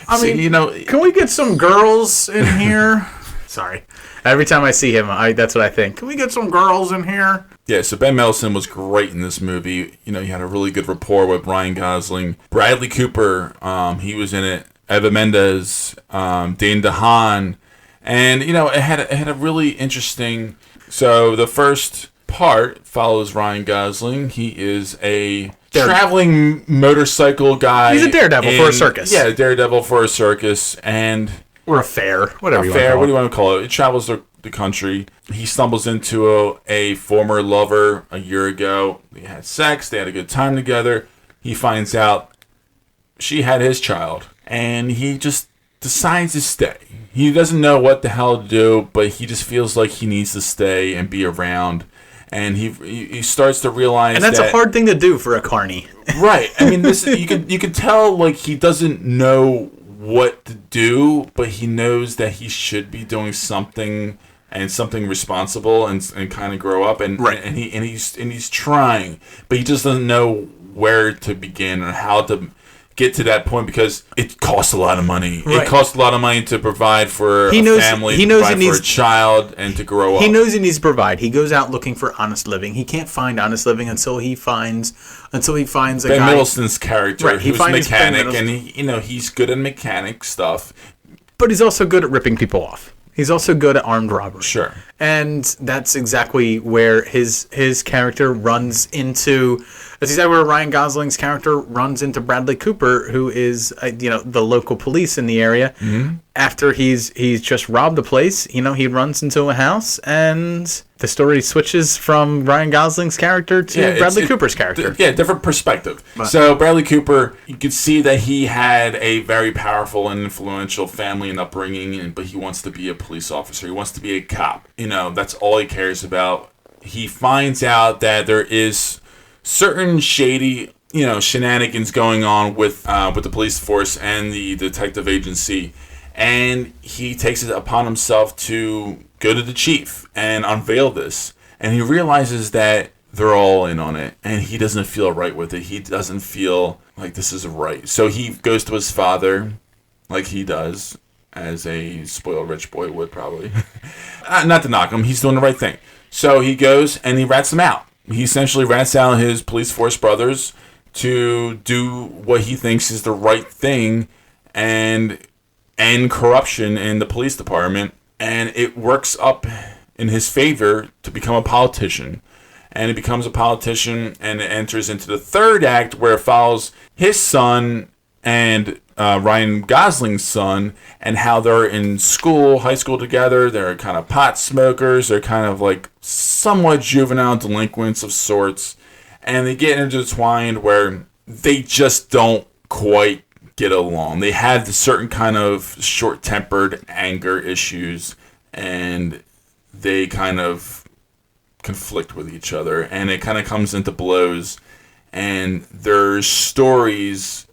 Can we get some girls in here? Sorry. Every time I see him, that's what I think. Can we get some girls in here? Yeah, so Ben Mendelsohn was great in this movie. He had a really good rapport with Ryan Gosling. Bradley Cooper, he was in it. Eva Mendes, Dane DeHaan. And, it had a really interesting... So the first part follows Ryan Gosling. He is a traveling motorcycle guy. He's a daredevil for a circus. Yeah, a daredevil for a circus. And... Or a fair, whatever you want to call it. What do you want to call it? It travels the country. He stumbles into a former lover a year ago. They had sex. They had a good time together. He finds out she had his child. And he just decides to stay. He doesn't know what the hell to do, but he just feels like he needs to stay and be around. And he starts to realize and that's a hard thing to do for a carny. Right. I mean, you could tell like he doesn't know what to do, but he knows that he should be doing something and something responsible and kind of grow up and he's trying, but he just doesn't know where to begin or how to get to that point because it costs a lot of money. Right. It costs a lot of money to provide for a family, to provide for a child, and to grow up. He knows he needs to provide. He goes out looking for honest living. He can't find honest living until he finds a guy. Ben Mendelsohn's character, right, who's a mechanic, and he's good at mechanic stuff. But he's also good at ripping people off. He's also good at armed robbery. Sure. And that's exactly where his character runs into... That's exactly where Ryan Gosling's character runs into Bradley Cooper, who is, the local police in the area. Mm-hmm. After he's just robbed a place, he runs into a house, and the story switches from Ryan Gosling's character to Bradley Cooper's character. Different perspective. So Bradley Cooper, you could see that he had a very powerful and influential family and upbringing, but he wants to be a police officer. He wants to be a cop. That's all he cares about. He finds out that there is certain shady, shenanigans going on with the police force and the detective agency, and he takes it upon himself to go to the chief and unveil this. And he realizes that they're all in on it, and he doesn't feel right with it. He doesn't feel like this is right. So he goes to his father, like he does, as a spoiled rich boy would probably. Not to knock him, he's doing the right thing. So he goes and he rats them out. He essentially rats out his police force brothers to do what he thinks is the right thing and end corruption in the police department and it works up in his favor to become a politician. And he becomes a politician, and it enters into the third act where it follows his son and Ryan Gosling's son, and how they're in school, high school together. They're kind of pot smokers. They're kind of like somewhat juvenile delinquents of sorts. And they get intertwined where they just don't quite get along. They have certain kind of short-tempered anger issues, and they kind of conflict with each other. And it kind of comes into blows. And their stories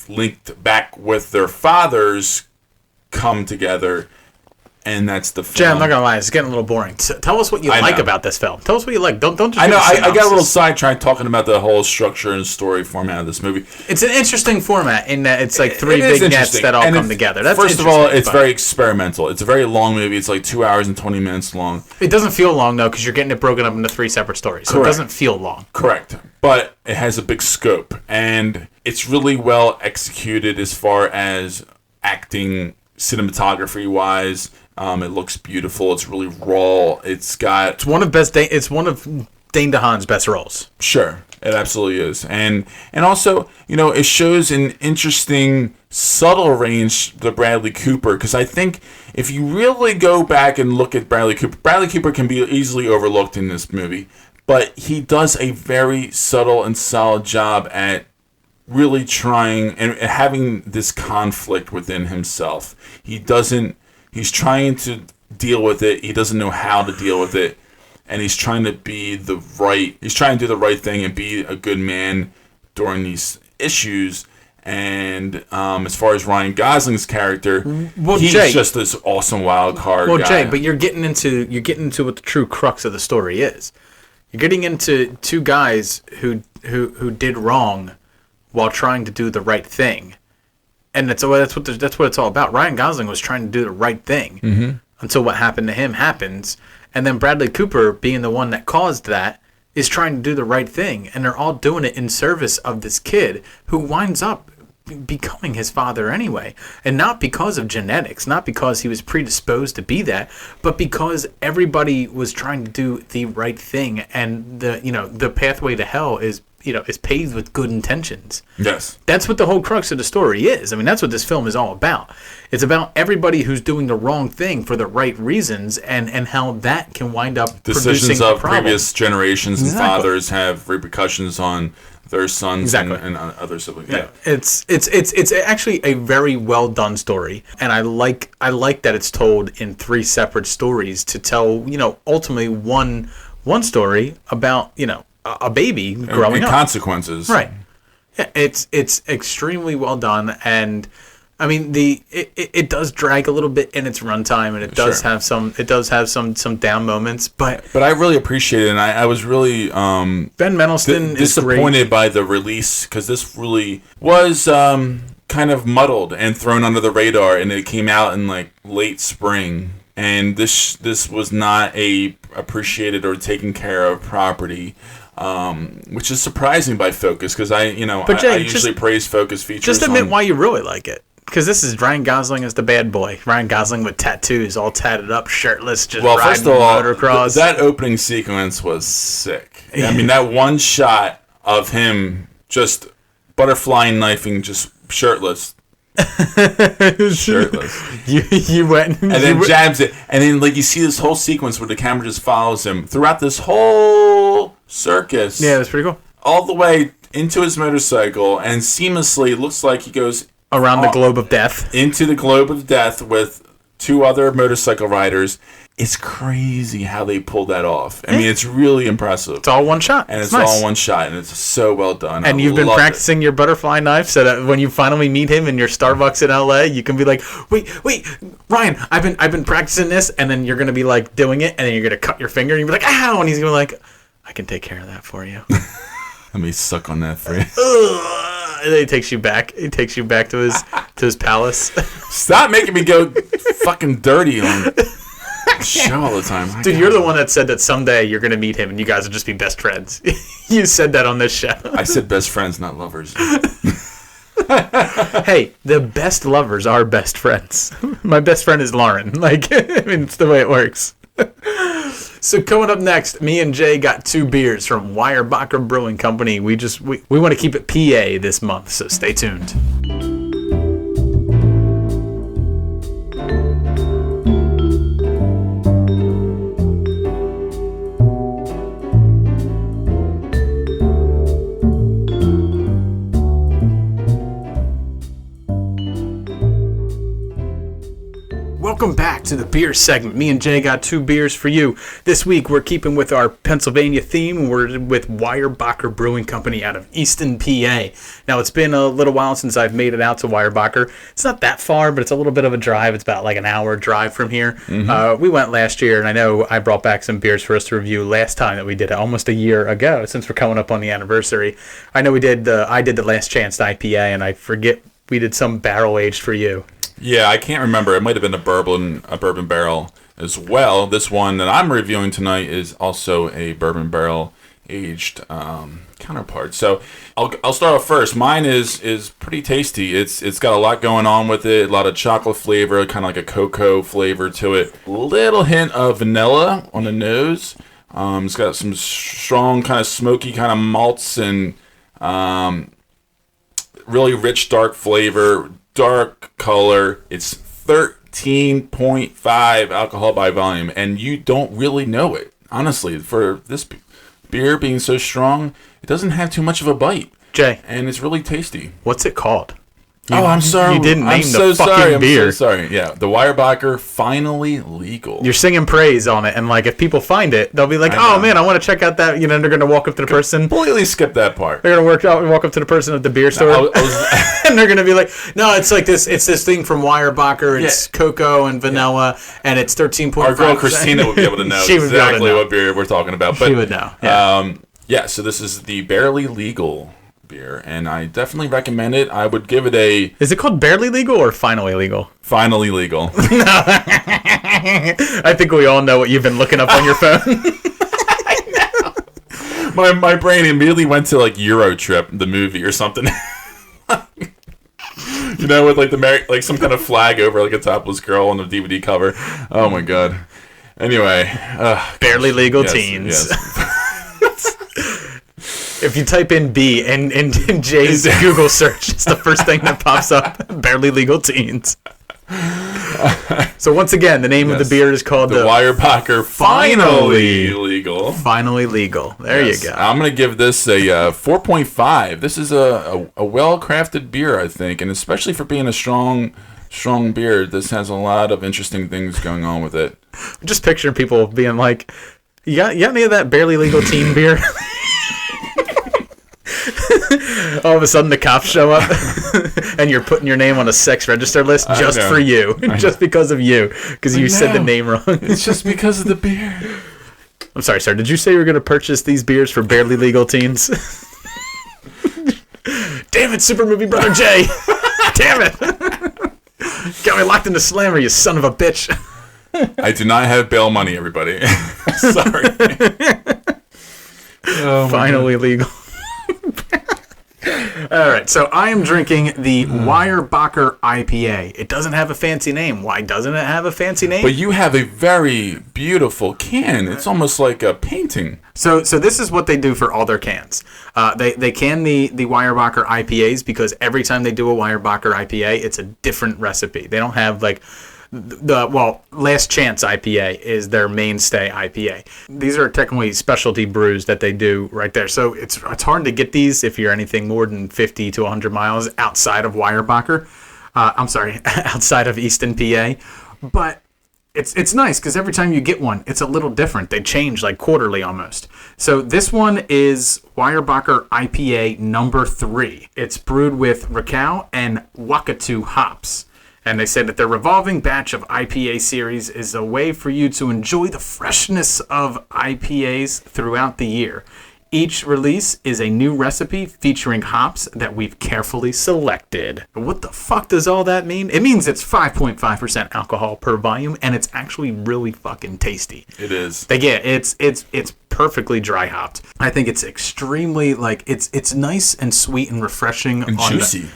linked back with their fathers come together, and that's the film. Jay, I'm not gonna lie, it's getting a little boring. Tell us what you like about this film. Tell us what you like. Don't just I know I got a little sidetracked talking about the whole structure and story format of this movie. It's an interesting format in that it's like three big nets that all come together. That's first of all, it's very experimental. It's a very long movie. It's like 2 hours and 20 minutes long. It doesn't feel long though, because you're getting it broken up into 3 separate stories, so Correct. It doesn't feel long. Correct, but it has a big scope, and it's really well executed as far as acting, cinematography wise. It looks beautiful. It's really raw. It's one of Dane DeHaan's best roles. Sure, it absolutely is, and also, it shows an interesting, subtle range to Bradley Cooper, because I think if you really go back and look at Bradley Cooper can be easily overlooked in this movie, but he does a very subtle and solid job at really trying and having this conflict within himself. He's trying to deal with it. He doesn't know how to deal with it. And he's trying to do the right thing and be a good man during these issues. And as far as Ryan Gosling's character, he's just this awesome wild card guy. Jay, but you're getting into what the true crux of the story is. You're getting into two guys who did wrong while trying to do the right thing. And that's what it's all about. Ryan Gosling was trying to do the right thing until what happened to him happens. And then Bradley Cooper, being the one that caused that, is trying to do the right thing. And they're all doing it in service of this kid who winds up becoming his father anyway. And not because of genetics, not because he was predisposed to be that, but because everybody was trying to do the right thing. And the pathway to hell is paved with good intentions. Yes. That's what the whole crux of the story is. I mean, that's what this film is all about. It's about everybody who's doing the wrong thing for the right reasons, and how that can wind up decisions producing of a problem. Previous generations and fathers have repercussions on their sons and other siblings. Yeah. It's actually a very well done story, and I like that it's told in 3 separate stories to tell, ultimately one story about, a baby growing up. Consequences. Right. Yeah, it's extremely well done, and I mean it does drag a little bit in its runtime, and it does have some down moments, but I really appreciate it, and I was really Ben Mendelsohn is disappointed by the release, because this really was kind of muddled and thrown under the radar, and it came out in like late spring. And this was not a appreciated or taken care of property, which is surprising by Focus, because I usually praise Focus features. Just admit why you really like it, because this is Ryan Gosling as the bad boy. Ryan Gosling with tattoos, all tatted up, shirtless, just riding first of all, motocross. That opening sequence was sick. I mean, that one shot of him just butterfly knifing, just shirtless. You went and then jabs it, and then you see this whole sequence where the camera just follows him throughout this whole circus. Yeah, that's pretty cool. All the way into his motorcycle, and seamlessly it looks like he goes around the globe of death, into the globe of death with 2 other motorcycle riders. It's crazy how they pulled that off. I mean, it's really impressive. It's all one shot. And it's nice. all one shot, and it's so well done. And you've been practicing your butterfly knife so that when you finally meet him in your Starbucks in LA, you can be like, wait, Ryan, I've been practicing this, and then you're going to be like doing it, and then you're going to cut your finger, and you'll be like, ow, and he's going to be like, I can take care of that for you. Let me suck on that for you. And then he takes you back. He takes you back to his palace. Stop making me go fucking dirty on show all the time. Dude, you're the one that said that someday you're going to meet him and you guys will just be best friends. You said that on this show. I said best friends, not lovers. Hey, the best lovers are best friends. My best friend is Lauren. Like, I mean, it's the way it works. So coming up next, me and Jay got 2 beers from Weyerbacher Brewing Company. We want to keep it PA this month, so stay tuned. Welcome back to the beer segment. Me and Jay got 2 beers for you. This week we're keeping with our Pennsylvania theme. We're with Weyerbacher Brewing Company out of Easton, PA. Now it's been a little while since I've made it out to Weyerbacher. It's not that far, but it's a little bit of a drive. It's about like an hour drive from here. Mm-hmm. We went last year, and I know I brought back some beers for us to review last time that we did it almost a year ago, since we're coming up on the anniversary. I know I did the Last Chance IPA, and I forget we did some barrel aged for you. Yeah, I can't remember. It might have been a bourbon barrel as well. This one that I'm reviewing tonight is also a bourbon barrel aged counterpart. So I'll start off first. Mine is pretty tasty. It's got a lot going on with it. A lot of chocolate flavor, kind of like a cocoa flavor to it. Little hint of vanilla on the nose. It's got some strong kind of smoky kind of malts and really rich dark flavor. Dark color. It's 13.5 alcohol by volume, and you don't really know it. Honestly, for this beer being so strong, it doesn't have too much of a bite. Jay, and it's really tasty. What's it called? I'm sorry. You didn't name the fucking beer. I'm so sorry. Yeah, the Weyerbacher Finally Legal. You're singing praise on it, and like if people find it, they'll be like, "Oh man, I want to check out that." You know, they're gonna walk up to the person. Completely skip that part. They're gonna walk up to the person at the beer store, and they're gonna be like, "No, it's like this. It's this thing from Weyerbacher. It's cocoa and vanilla, and it's 13.5." Our girl Christina would be able to know exactly what beer we're talking about. But she would know. Yeah. So this is the Barely Legal beer, and I definitely recommend it. I would give it a... Is it called Barely Legal or Finally Legal? Finally Legal. I think we all know what you've been looking up on your phone. I know. My brain immediately went to like Euro Trip, the movie or something. You know, with like like some kind of flag over like a topless girl on the DVD cover. Oh my god. Anyway, Barely Legal Teens. Yes. If you type in B and Jay's Google search, it's the first thing that pops up. Barely Legal Teens. So once again, the name of the beer is called the Weyerbacher Finally Legal. Finally Legal. There you go. I'm going to give this a 4.5. This is a well-crafted beer, I think, and especially for being a strong beer, this has a lot of interesting things going on with it. I'm just picturing people being like, you got any of that Barely Legal Teen beer? All of a sudden the cops show up and you're putting your name on a sex register list just for you. Just because of you. Because you said the name wrong. It's just because of the beer. I'm sorry, sir. Did you say you were going to purchase these beers for Barely Legal Teens? Damn it, Super Movie Brother Jay. Damn it. Got me locked in the slammer, you son of a bitch. I do not have bail money, everybody. Sorry. Finally legal. All right, so I am drinking the Weyerbacher IPA. It doesn't have a fancy name. Why doesn't it have a fancy name? But you have a very beautiful can. It's almost like a painting. So this is what they do for all their cans. They can the Weyerbacher IPAs because every time they do a Weyerbacher IPA, it's a different recipe. They don't have like... Last Chance IPA is their mainstay IPA. These are technically specialty brews that they do right there. So it's hard to get these if you're anything more than 50 to 100 miles outside of Weyerbacher. Outside of Easton, PA. But it's nice because every time you get one, it's a little different. They change like quarterly almost. So this one is Weyerbacher IPA number 3. It's brewed with Rakau and Wakatu hops. And they say that their revolving batch of IPA series is a way for you to enjoy the freshness of IPAs throughout the year. Each release is a new recipe featuring hops that we've carefully selected. What the fuck does all that mean? It means it's 5.5% alcohol per volume, and it's actually really fucking tasty. It is. It's perfectly dry hopped. I think it's extremely like it's nice and sweet and refreshing And on juicy.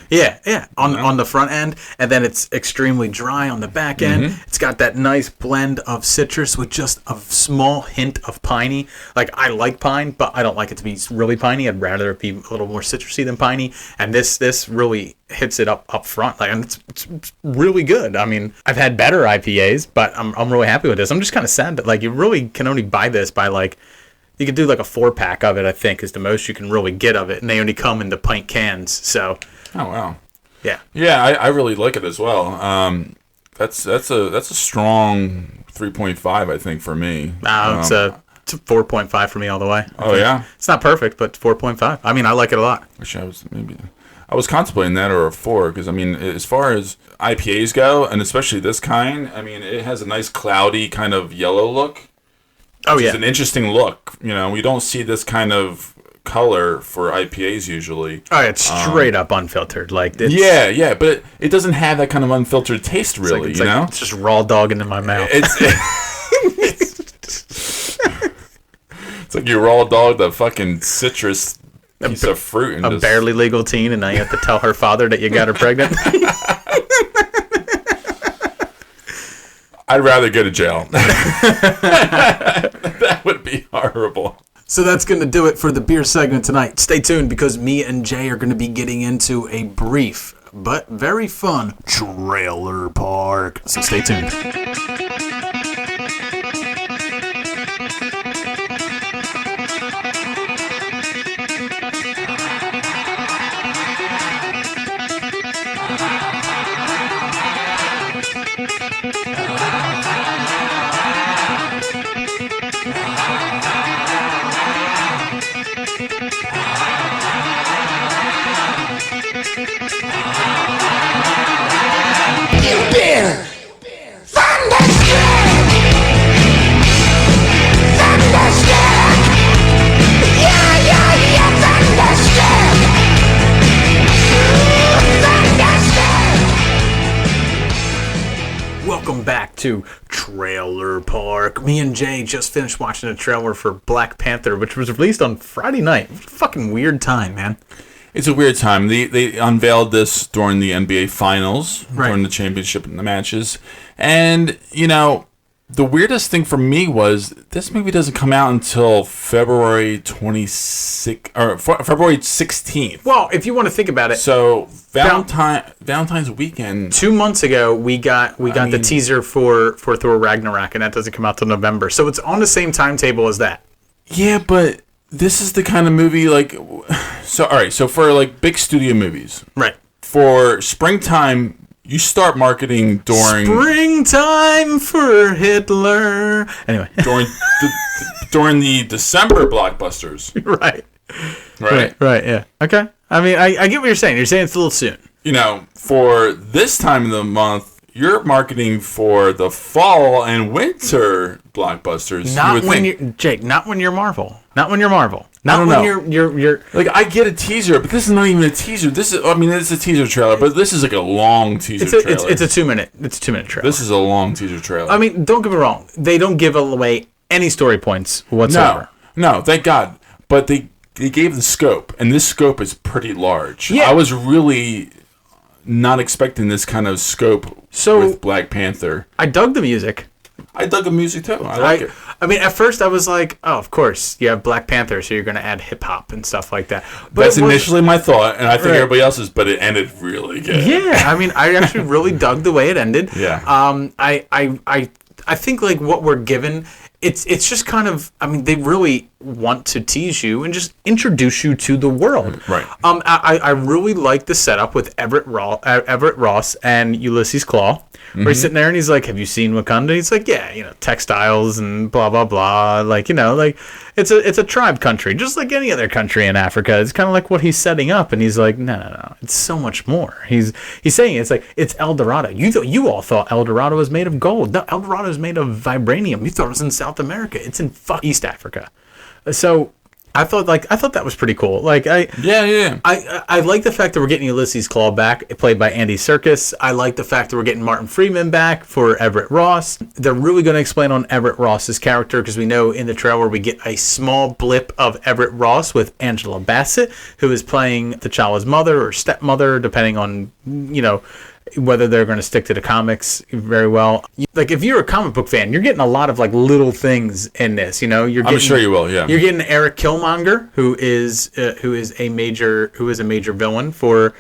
on the front end, and then it's extremely dry on the back end. It's got that nice blend of citrus with just a small hint of piney. Like, I like pine, but I don't like it to be really piney. I'd rather it be a little more citrusy than piney, and this really hits it up front. Like, and it's really good. I mean, I've had better IPAs, but I'm really happy with this. I'm just kind of sad that, like, you really can only buy this by, like, you could do like a 4-pack of it, I think, is the most you can really get of it, and they only come in the pint cans. So, Oh wow. yeah, I really like it as well. That's a strong 3.5, I think, for me. it's a 4.5 for me all the way. Oh yeah. It's not perfect, but 4.5. I mean, I like it a lot. Wish I was contemplating that or a 4, because I mean, as far as IPAs go, and especially this kind, I mean, it has a nice cloudy kind of yellow look. Oh It's yeah, an interesting look. You know, we don't see this kind of color for IPAs usually. oh, it's straight up unfiltered. Like, it's, Yeah, but it doesn't have that kind of unfiltered taste, really. it's you know, it's just raw dogging in my mouth. It's like you raw dog the fucking citrus piece of fruit and A just, barely legal teen, and now you have to tell her father that you got her pregnant. I'd rather go to jail. That would be horrible. So that's going to do it for the beer segment tonight. Stay tuned, because me and Jay are going to be getting into a brief but very fun trailer park. So stay tuned. Beer! Thunderstruck! Thunderstruck! Yeah, Thunderstruck! Thunderstruck! Welcome back to Trailer Park. Me and Jay just finished watching a trailer for Black Panther, which was released on Friday night. Fucking weird time, man. It's a weird time. They unveiled this during the NBA Finals, Right. during the championship and the matches. And, you know, the weirdest thing for me was this movie doesn't come out until February 26th, or February 16th. Well, if you want to think about it, So Valentine's weekend. 2 months ago we got the mean- teaser for Thor Ragnarok, and that doesn't come out till November. So it's on the same timetable as that. Yeah, but this is the kind of movie like. So all right, so for like big studio movies, Right. for springtime, you start marketing Springtime for Hitler. Anyway. during the December blockbusters, Right. right? Right, yeah. Okay. I mean, I get what you're saying. You're saying it's a little soon. You know, for this time of the month, you're marketing for the fall and winter blockbusters. Not you would when think. you're Jake, not when you're Marvel. Not when you're Marvel. Not don't when know. you're Like, I get a teaser, but this is not even a teaser. This is, I mean, it's a teaser trailer, but this is like a long teaser trailer. it's a 2-minute trailer. This is a long teaser trailer. I mean, don't get me wrong. They don't give away any story points whatsoever. No, thank God. But they gave the scope, and this scope is pretty large. Yeah. I was really not expecting this kind of scope with Black Panther. I dug the music. I dug the music too. I like it. I mean, at first I was like, oh, of course, you have Black Panther, so you're going to add hip hop and stuff like that. But That's it was- initially my thought, and I think Right. everybody else's, but it ended really good. Yeah, I mean, I actually really dug the way it ended. Yeah. I think like what we're given, it's just kind of, I mean, they really want to tease you and just introduce you to the world. Right. I really like the setup with Everett Ross and Ulysses Claw. Where he's sitting there and he's like, "Have you seen Wakanda?" He's like, "Yeah, you know, textiles and blah blah blah. Like, you know, like it's a tribe country, just like any other country in Africa." It's kind of like what he's setting up, and he's like, "No, it's so much more." He's saying it's like it's El Dorado. You all thought El Dorado was made of gold. No, El Dorado is made of vibranium. You thought it was in South America. It's in East Africa. So I thought that was pretty cool. Like I like the fact that we're getting Ulysses Claw back, played by Andy Serkis. I like the fact that we're getting Martin Freeman back for Everett Ross. They're really going to explain on Everett Ross's character, because we know in the trailer we get a small blip of Everett Ross with Angela Bassett, who is playing T'Challa's mother or stepmother, depending on, whether they're going to stick to the comics very well. Like, if you're a comic book fan, you're getting a lot of like little things in this. I'm sure you will. Yeah, you're getting Eric Killmonger, who is a major villain for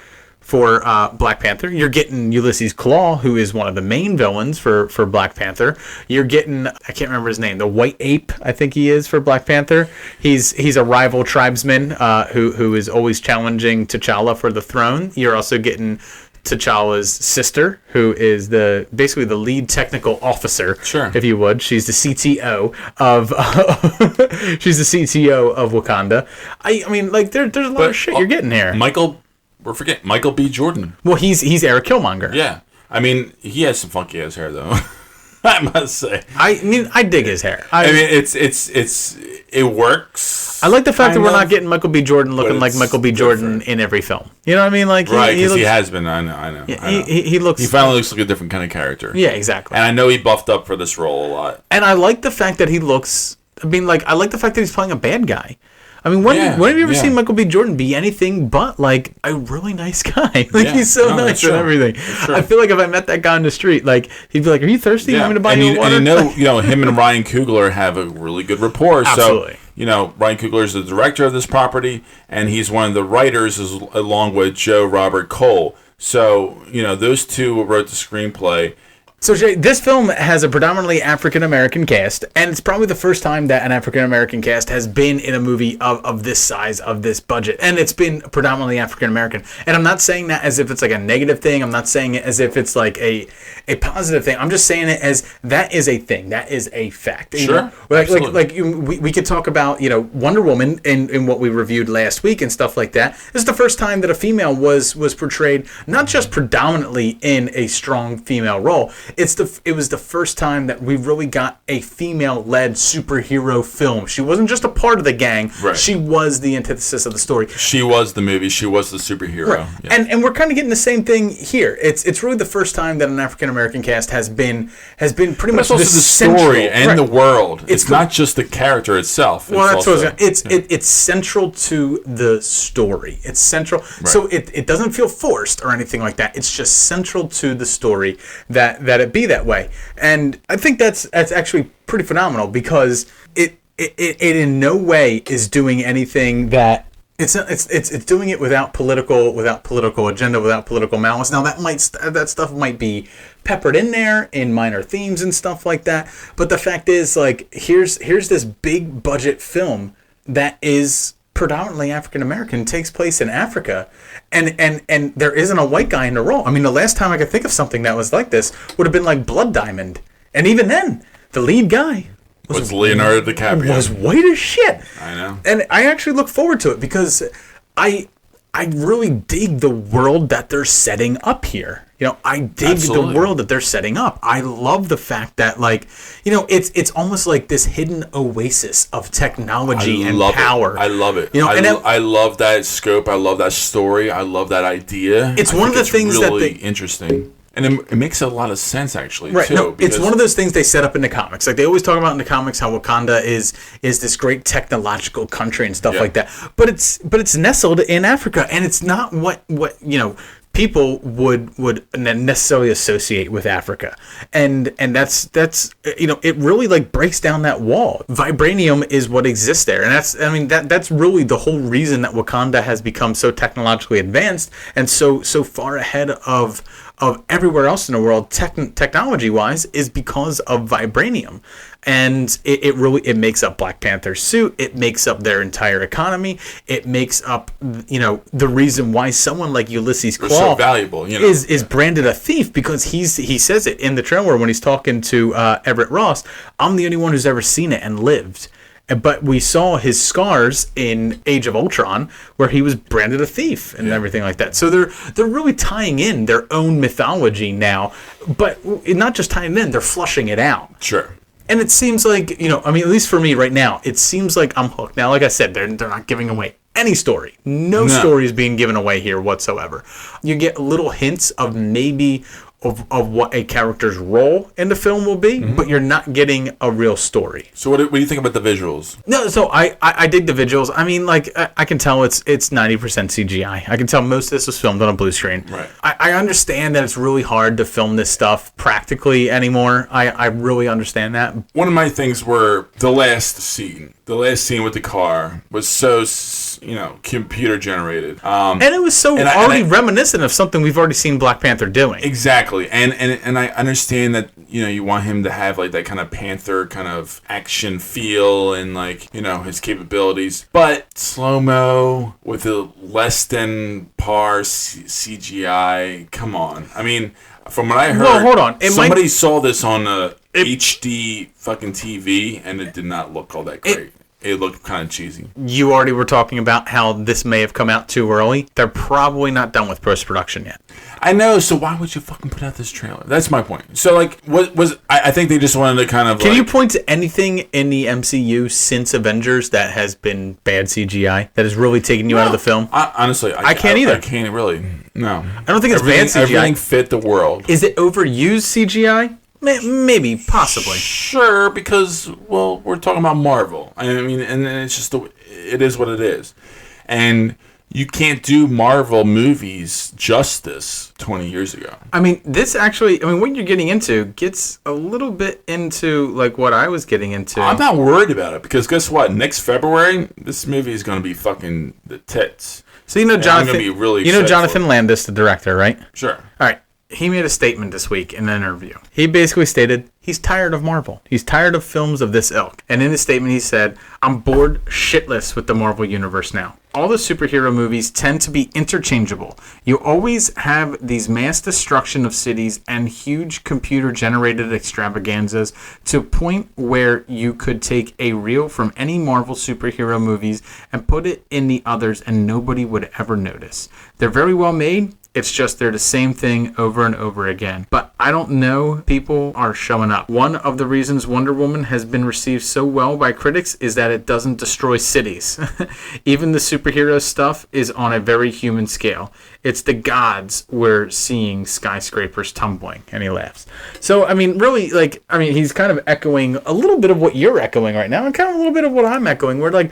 Black Panther. You're getting Ulysses Claw, who is one of the main villains for Black Panther. You're getting, I can't remember his name, the White Ape, I think he is, for Black Panther. He's a rival tribesman who is always challenging T'Challa for the throne. You're also getting T'Challa's sister, who is basically the lead technical officer, if you would. She's the CTO of Wakanda. I mean, like, there's a lot of shit you're getting here. Michael B. Jordan. Well, he's Eric Killmonger. Yeah, I mean, he has some funky ass hair though. I must say. I mean, I dig his hair. I mean, it works. I like the fact that we're not getting Michael B. Jordan looking like Michael B. Jordan in every film. You know what I mean? Like, right, because he has been. I know. Yeah, I know. He looks. He finally looks like a different kind of character. Yeah, exactly. And I know he buffed up for this role a lot. And I like the fact that he looks. I mean, like, I like the fact that he's playing a bad guy. I mean, when have you ever seen Michael B. Jordan be anything but like a really nice guy? Like, he's so nice and everything. I feel like if I met that guy on the street, like, he'd be like, "Are you thirsty? You want me to buy you water?" And him and Ryan Coogler have a really good rapport. Absolutely. So, Ryan Coogler is the director of this property, and he's one of the writers, along with Joe Robert Cole. So, those two wrote the screenplay. So, Jay, this film has a predominantly African-American cast, and it's probably the first time that an African-American cast has been in a movie of this size, of this budget, and it's been predominantly African-American. And I'm not saying that as if it's like a negative thing. I'm not saying it as if it's like a positive thing. I'm just saying it as that is a thing. That is a fact. Sure. We could talk about, Wonder Woman in what we reviewed last week and stuff like that. This is the first time that a female was portrayed not just predominantly in a strong female role. It was the first time that we really got a female-led superhero film. She wasn't just a part of the gang. Right. She was the antithesis of the story. She was the movie. She was the superhero. Right. Yeah. And we're kind of getting the same thing here. It's really the first time that an African-American cast has been pretty much also the story and the world. It's not just the character itself. Well, that's what it's central to the story. It's central. Right. So it doesn't feel forced or anything like that. It's just central to the story that it be that way. And I think that's actually pretty phenomenal, because it in no way is doing anything that it's doing it without political agenda, without political malice. Now that stuff might be peppered in there in minor themes and stuff like that, but the fact is, like, here's this big budget film that is predominantly African American, takes place in Africa, and there isn't a white guy in the role. I mean, the last time I could think of something that was like this would have been like Blood Diamond, and even then, the lead guy was Leonardo DiCaprio. Was white as shit. I know, and I actually look forward to it, because I really dig the world that they're setting up here. I dig the world that they're setting up. I love the fact that, like, it's almost like this hidden oasis of technology and power. I love it. I love that scope. I love that story. I love that idea. It's one of the things really interesting. And it makes a lot of sense, actually, right, too. No, it's one of those things they set up in the comics. Like, they always talk about in the comics how Wakanda is this great technological country and stuff like that. But it's nestled in Africa, and it's not what people would necessarily associate with Africa, and that's it really, like, breaks down that wall. Vibranium is what exists there, and that's really the whole reason that Wakanda has become so technologically advanced and so far ahead of everywhere else in the world, technology wise, is because of vibranium. And it really makes up Black Panther's suit. It makes up their entire economy. It makes up, the reason why someone like Ulysses Claw so valuable, is branded a thief, because he says it in the trailer when he's talking to Everett Ross. I'm the only one who's ever seen it and lived. But we saw his scars in Age of Ultron, where he was branded a thief and everything like that. So they're really tying in their own mythology now, but not just tying it in, they're flushing it out. Sure. And it seems like, at least for me right now, it seems like I'm hooked. Now, like I said, they're not giving away any story. No story is being given away here whatsoever. You get little hints of maybe of what a character's role in the film will be, but you're not getting a real story. So what do you think about the visuals? No, so I dig the visuals. I mean, like, I can tell it's 90% CGI. I can tell most of this was filmed on a blue screen. Right. I understand that it's really hard to film this stuff practically anymore. I really understand that. One of my things were the last scene. The last scene with the car was so, computer generated. And it was so already reminiscent of something we've already seen Black Panther doing. Exactly. And I understand that, you want him to have like that kind of Panther kind of action feel and like, his capabilities. But slow-mo with a less than par CGI, come on. I mean, from what I heard, well, hold on. Somebody saw this on a HD fucking TV and it did not look all that great. It looked kind of cheesy. You already were talking about how this may have come out too early. They're probably not done with post-production yet. I know, so why would you fucking put out this trailer? That's my point. So, like, I think they just wanted to kind of, Can you point to anything in the MCU since Avengers that has been bad CGI, that has really taken you out of the film? Honestly, I can't either. I can't really. No. I don't think it's bad CGI. Everything fit the world. Is it overused CGI? Maybe, possibly. Sure, because, we're talking about Marvel. I mean, and it's just, it is what it is. And you can't do Marvel movies justice 20 years ago. I mean, this actually, what you're getting into gets a little bit into, like, what I was getting into. I'm not worried about it, because guess what? Next February, this movie is going to be fucking the tits. So, Jonathan, I'm gonna be really Jonathan Landis, the director, right? Sure. All right. He made a statement this week in an interview. He basically stated he's tired of Marvel. He's tired of films of this ilk. And in his statement, he said, "I'm bored shitless with the Marvel Universe now. All the superhero movies tend to be interchangeable. You always have these mass destruction of cities and huge computer-generated extravaganzas to a point where you could take a reel from any Marvel superhero movies and put it in the others and nobody would ever notice. They're very well made. It's just they're the same thing over and over again. But I don't know, people are showing up. One of the reasons Wonder Woman has been received so well by critics is that it doesn't destroy cities. Even the superhero stuff is on a very human scale. It's the gods we're seeing skyscrapers tumbling." And he laughs. So, really, he's kind of echoing a little bit of what you're echoing right now and kind of a little bit of what I'm echoing. Where,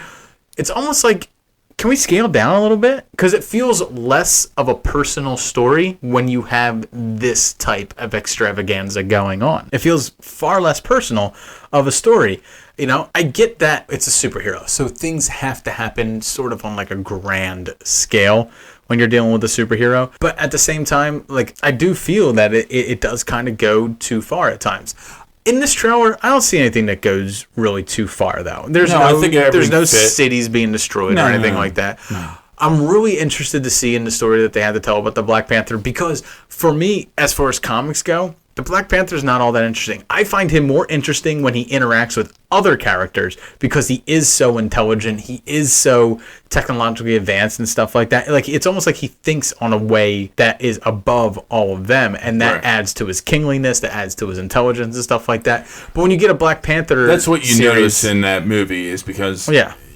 it's almost like, can we scale down a little bit? Because it feels less of a personal story when you have this type of extravaganza going on. It feels far less personal of a story. I get that it's a superhero, so things have to happen sort of on like a grand scale when you're dealing with a superhero. But at the same time, I do feel that it does kind of go too far at times. In this trailer, I don't see anything that goes really too far, though. There's no cities being destroyed or anything like that. No. I'm really interested to see in the story that they had to tell about the Black Panther, because for me, as far as comics go, the Black Panther is not all that interesting. I find him more interesting when he interacts with other characters, because he is so intelligent, he is so technologically advanced and stuff like that. It's almost like he thinks on a way that is above all of them, and that adds to his kingliness, that adds to his intelligence and stuff like that. But when you get a Black Panther, that's what you notice in that movie, is because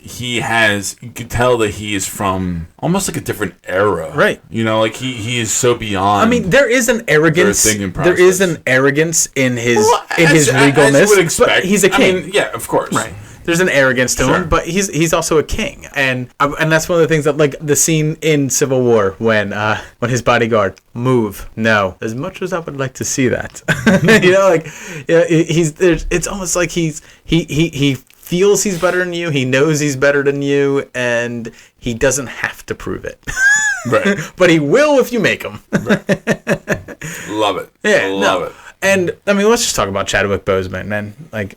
you can tell that he is from almost like a different era. Right. He is so beyond. There is an arrogance. There is an arrogance in his regalness. As you would expect. But he's a king. Yeah, of course. Right. There's an arrogance to him, but he's also a king, and that's one of the things that, like, the scene in Civil War when his bodyguard move. No, as much as I would like to see that, it's almost like he feels he's better than you. He knows he's better than you, and he doesn't have to prove it. Right. But he will if you make him. Right. Love it. Yeah, love it. And let's just talk about Chadwick Boseman, man.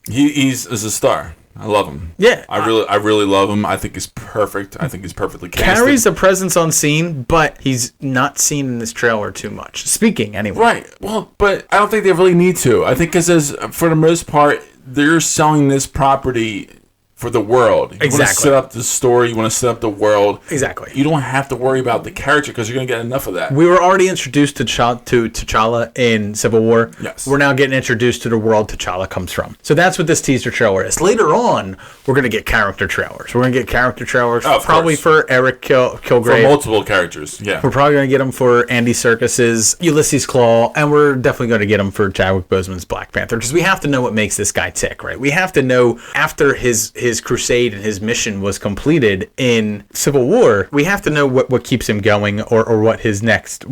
He's a star. I love him. Yeah, I really love him. I think he's perfect. I think he's perfectly casted. Carries a presence on scene, but he's not seen in this trailer too much. Speaking anyway. Right. Well, but I don't think they really need to. I think because for the most part, they're selling this property for the world. You want to Exactly. set up the story. You want to set up the world. Exactly. You don't have to worry about the character because you're going to get enough of that. We were already introduced to T'Challa in Civil War. Yes. We're now getting introduced to the world T'Challa comes from. So that's what this teaser trailer is. Later on, we're going to get character trailers. We're going to get character trailers Of probably course. for Eric For Kilgrave. multiple characters. Yeah. We're probably going to get them for Andy Serkis's Ulysses Claw, and we're definitely going to get them for Chadwick Boseman's Black Panther, because we have to know what makes this guy tick, right? We have to know, after his crusade and his mission was completed in Civil War, we have to know what keeps him going, or what his next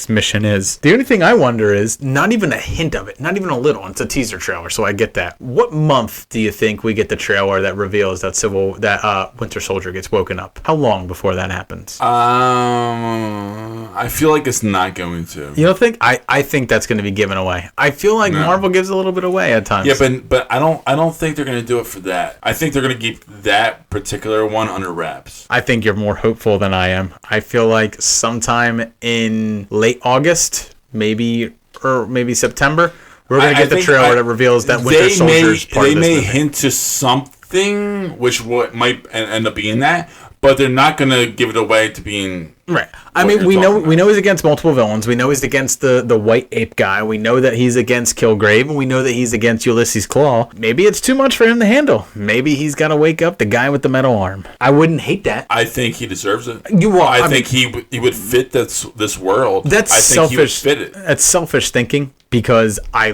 mission is. The only thing I wonder is, not even a hint of it, not even a little. It's a teaser trailer, so I get that. What month do you think we get the trailer that reveals that Winter Soldier gets woken up? How long before that happens? I feel like it's not going to. You don't think? I think that's going to be given away. I feel like Marvel gives a little bit away at times. Yeah, but I don't think they're going to do it for that. I think they're going to keep that particular one under wraps. I think you're more hopeful than I am. I feel like sometime in late August, maybe September, we're going to get the trailer that reveals that Winter Soldier's part of this They may movie. hint to something, which might end up being that, but they're not going to give it away to being... Right. I mean, we know he's against multiple villains. We know he's against the white ape guy. We know that he's against Kilgrave, and we know that he's against Ulysses Claw. Maybe it's too much for him to handle. Maybe he's got to wake up the guy with the metal arm. I wouldn't hate that. I think he deserves it. I think he would fit this world. That's I think selfish. He would fit it. That's selfish thinking, because I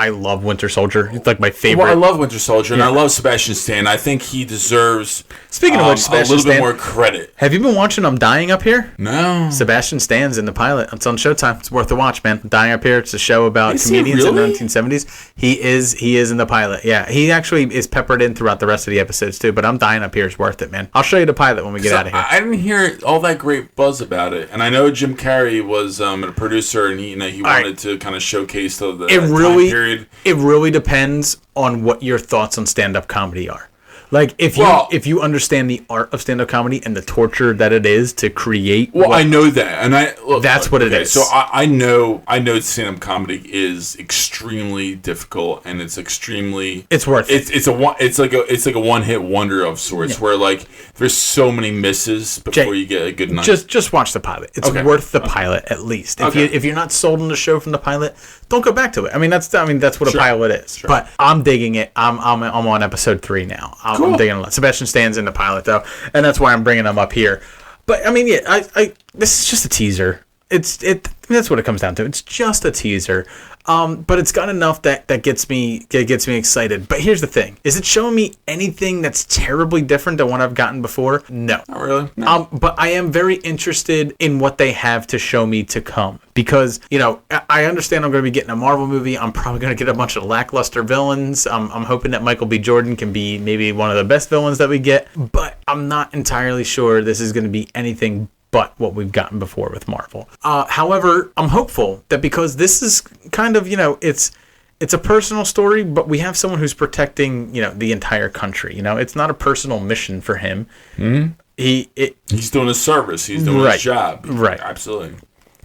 love Winter Soldier. It's like my favorite. Well, I love Winter Soldier, and I love Sebastian Stan. I think he deserves Speaking of which, Sebastian a little bit Stan, more credit. have you been watching I'm Dying Up Here? No. Sebastian Stan's in the pilot. It's on Showtime. It's worth a watch, man. Dying Up Here. It's a show about Is he comedians in the really? 1970s. He is in the pilot. Yeah, he actually is peppered in throughout the rest of the episodes too. But I'm Dying Up Here is worth it, man. I'll show you the pilot when we get out of here. I didn't hear all that great buzz about it, and I know Jim Carrey was a producer, and he wanted to kind of showcase the time period. It really depends on what your thoughts on stand-up comedy are. Like, if you understand the art of stand-up comedy and the torture that it is to create. Well, I know that, and that's what it is. So I know stand-up comedy is extremely difficult, and it's extremely. It's worth it. It's like a one-hit wonder of sorts, where like there's so many misses before Jay, you get a good night. Just watch the pilot. It's worth the pilot at least. If you're not sold on the show from the pilot, don't go back to it. I mean that's what a pilot is. Sure. But I'm digging it. I'm on episode 3 now. I'm digging a lot. Sebastian Stan's in the pilot though, and that's why I'm bringing him up here. But I mean, yeah, I this is just a teaser. That's what it comes down to. It's just a teaser. But it's got enough that gets me excited. But here's the thing: is it showing me anything that's terribly different than what I've gotten before? No, not really. No. But I am very interested in what they have to show me to come, because I understand I'm going to be getting a Marvel movie. I'm probably going to get a bunch of lackluster villains. I'm hoping that Michael B. Jordan can be maybe one of the best villains that we get, but I'm not entirely sure this is going to be anything but what we've gotten before with Marvel. However, I'm hopeful that, because this is kind of, it's a personal story, but we have someone who's protecting, the entire country. It's not a personal mission for him. Mm-hmm. He's doing his service. He's doing his job. Right. Absolutely.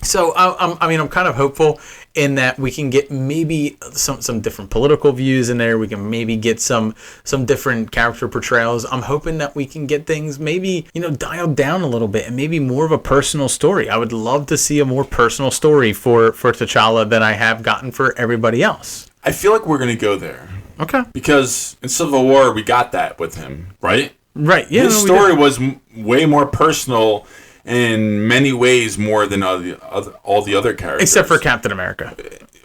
So I'm kind of hopeful in that we can get maybe some different political views in there. We can maybe get some different character portrayals. I'm hoping that we can get things maybe dialed down a little bit, and maybe more of a personal story. I would love to see a more personal story for T'Challa than I have gotten for everybody else. I feel like we're gonna go there. Okay. Because in Civil War we got that with him, right? Right. Yeah. His story was way more personal. In many ways, more than all the other characters, except for Captain America.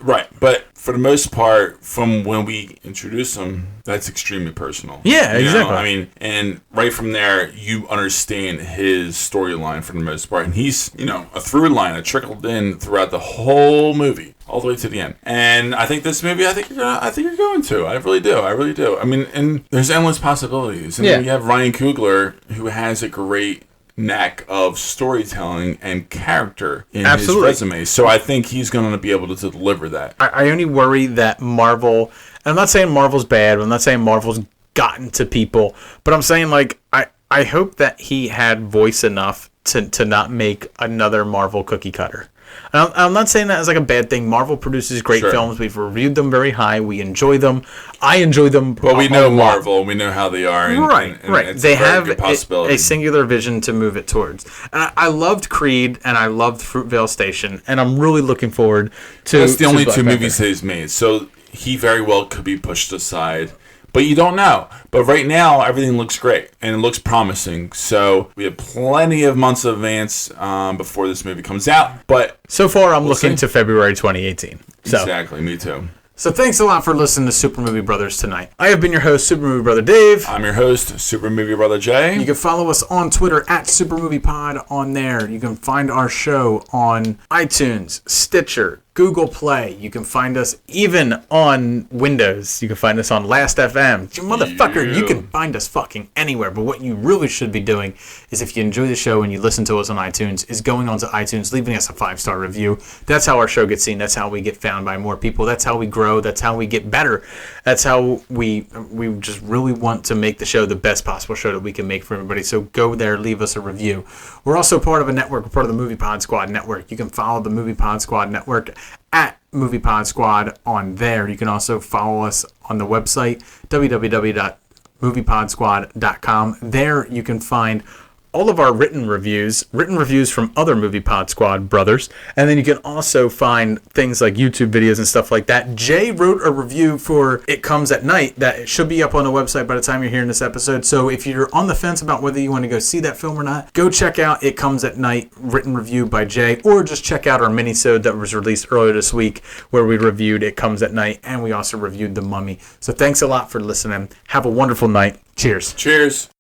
Right, but for the most part, from when we introduce him, that's extremely personal. Yeah, exactly. I mean, and right from there, you understand his storyline for the most part, and he's a through line that trickled in throughout the whole movie, all the way to the end. And I think this movie, I think you're going to. I really do. I mean, and there's endless possibilities. And then we have Ryan Coogler, who has a great knack of storytelling and character in his resume. So I think he's going to be able to deliver that. I only worry that Marvel, and I'm not saying Marvel's bad, I'm not saying Marvel's gotten to people, but I'm saying I hope that he had voice enough to not make another Marvel cookie cutter. And I'm not saying that as like a bad thing. Marvel produces great Sure. films. We've reviewed them very high. We enjoy them. I enjoy them. But we a know lot. Marvel. We know how they are. And, Right. It's They a very have good possibility. a singular vision to move it towards. And I loved Creed and I loved Fruitvale Station. And I'm really looking forward to. That's the only Black two Panther. movies that he's made. So he very well could be pushed aside. But you don't know. But right now, everything looks great. And it looks promising. So we have plenty of months of advance before this movie comes out. But So far, I'm looking see. to February 2018. So. exactly, me too. So thanks a lot for listening to Super Movie Brothers tonight. I have been your host, Super Movie Brother Dave. I'm your host, Super Movie Brother Jay. You can follow us on Twitter at Super Movie Pod on there. You can find our show on iTunes, Stitcher, Google Play. You can find us even on Windows. You can find us on Last.fm. You motherfucker, you can find us fucking anywhere. But what you really should be doing is if you enjoy the show and you listen to us on iTunes, is going onto iTunes, leaving us a 5-star review. That's how our show gets seen. That's how we get found by more people. That's how we grow. That's how we get better. That's how we just really want to make the show the best possible show that we can make for everybody. So go there, leave us a review. We're also part of a network. We're part of the Movie Pod Squad Network. You can follow the Movie Pod Squad Network at Movie Pod Squad on there. You can also follow us on the website, www.moviepodsquad.com. There you can find all of our written reviews from other Movie Pod Squad brothers. And then you can also find things like YouTube videos and stuff like that. Jay wrote a review for It Comes at Night that should be up on the website by the time you're hearing this episode. So if you're on the fence about whether you want to go see that film or not, go check out It Comes at Night, written review by Jay, or just check out our mini-sode that was released earlier this week where we reviewed It Comes at Night and we also reviewed The Mummy. So thanks a lot for listening. Have a wonderful night. Cheers. Cheers.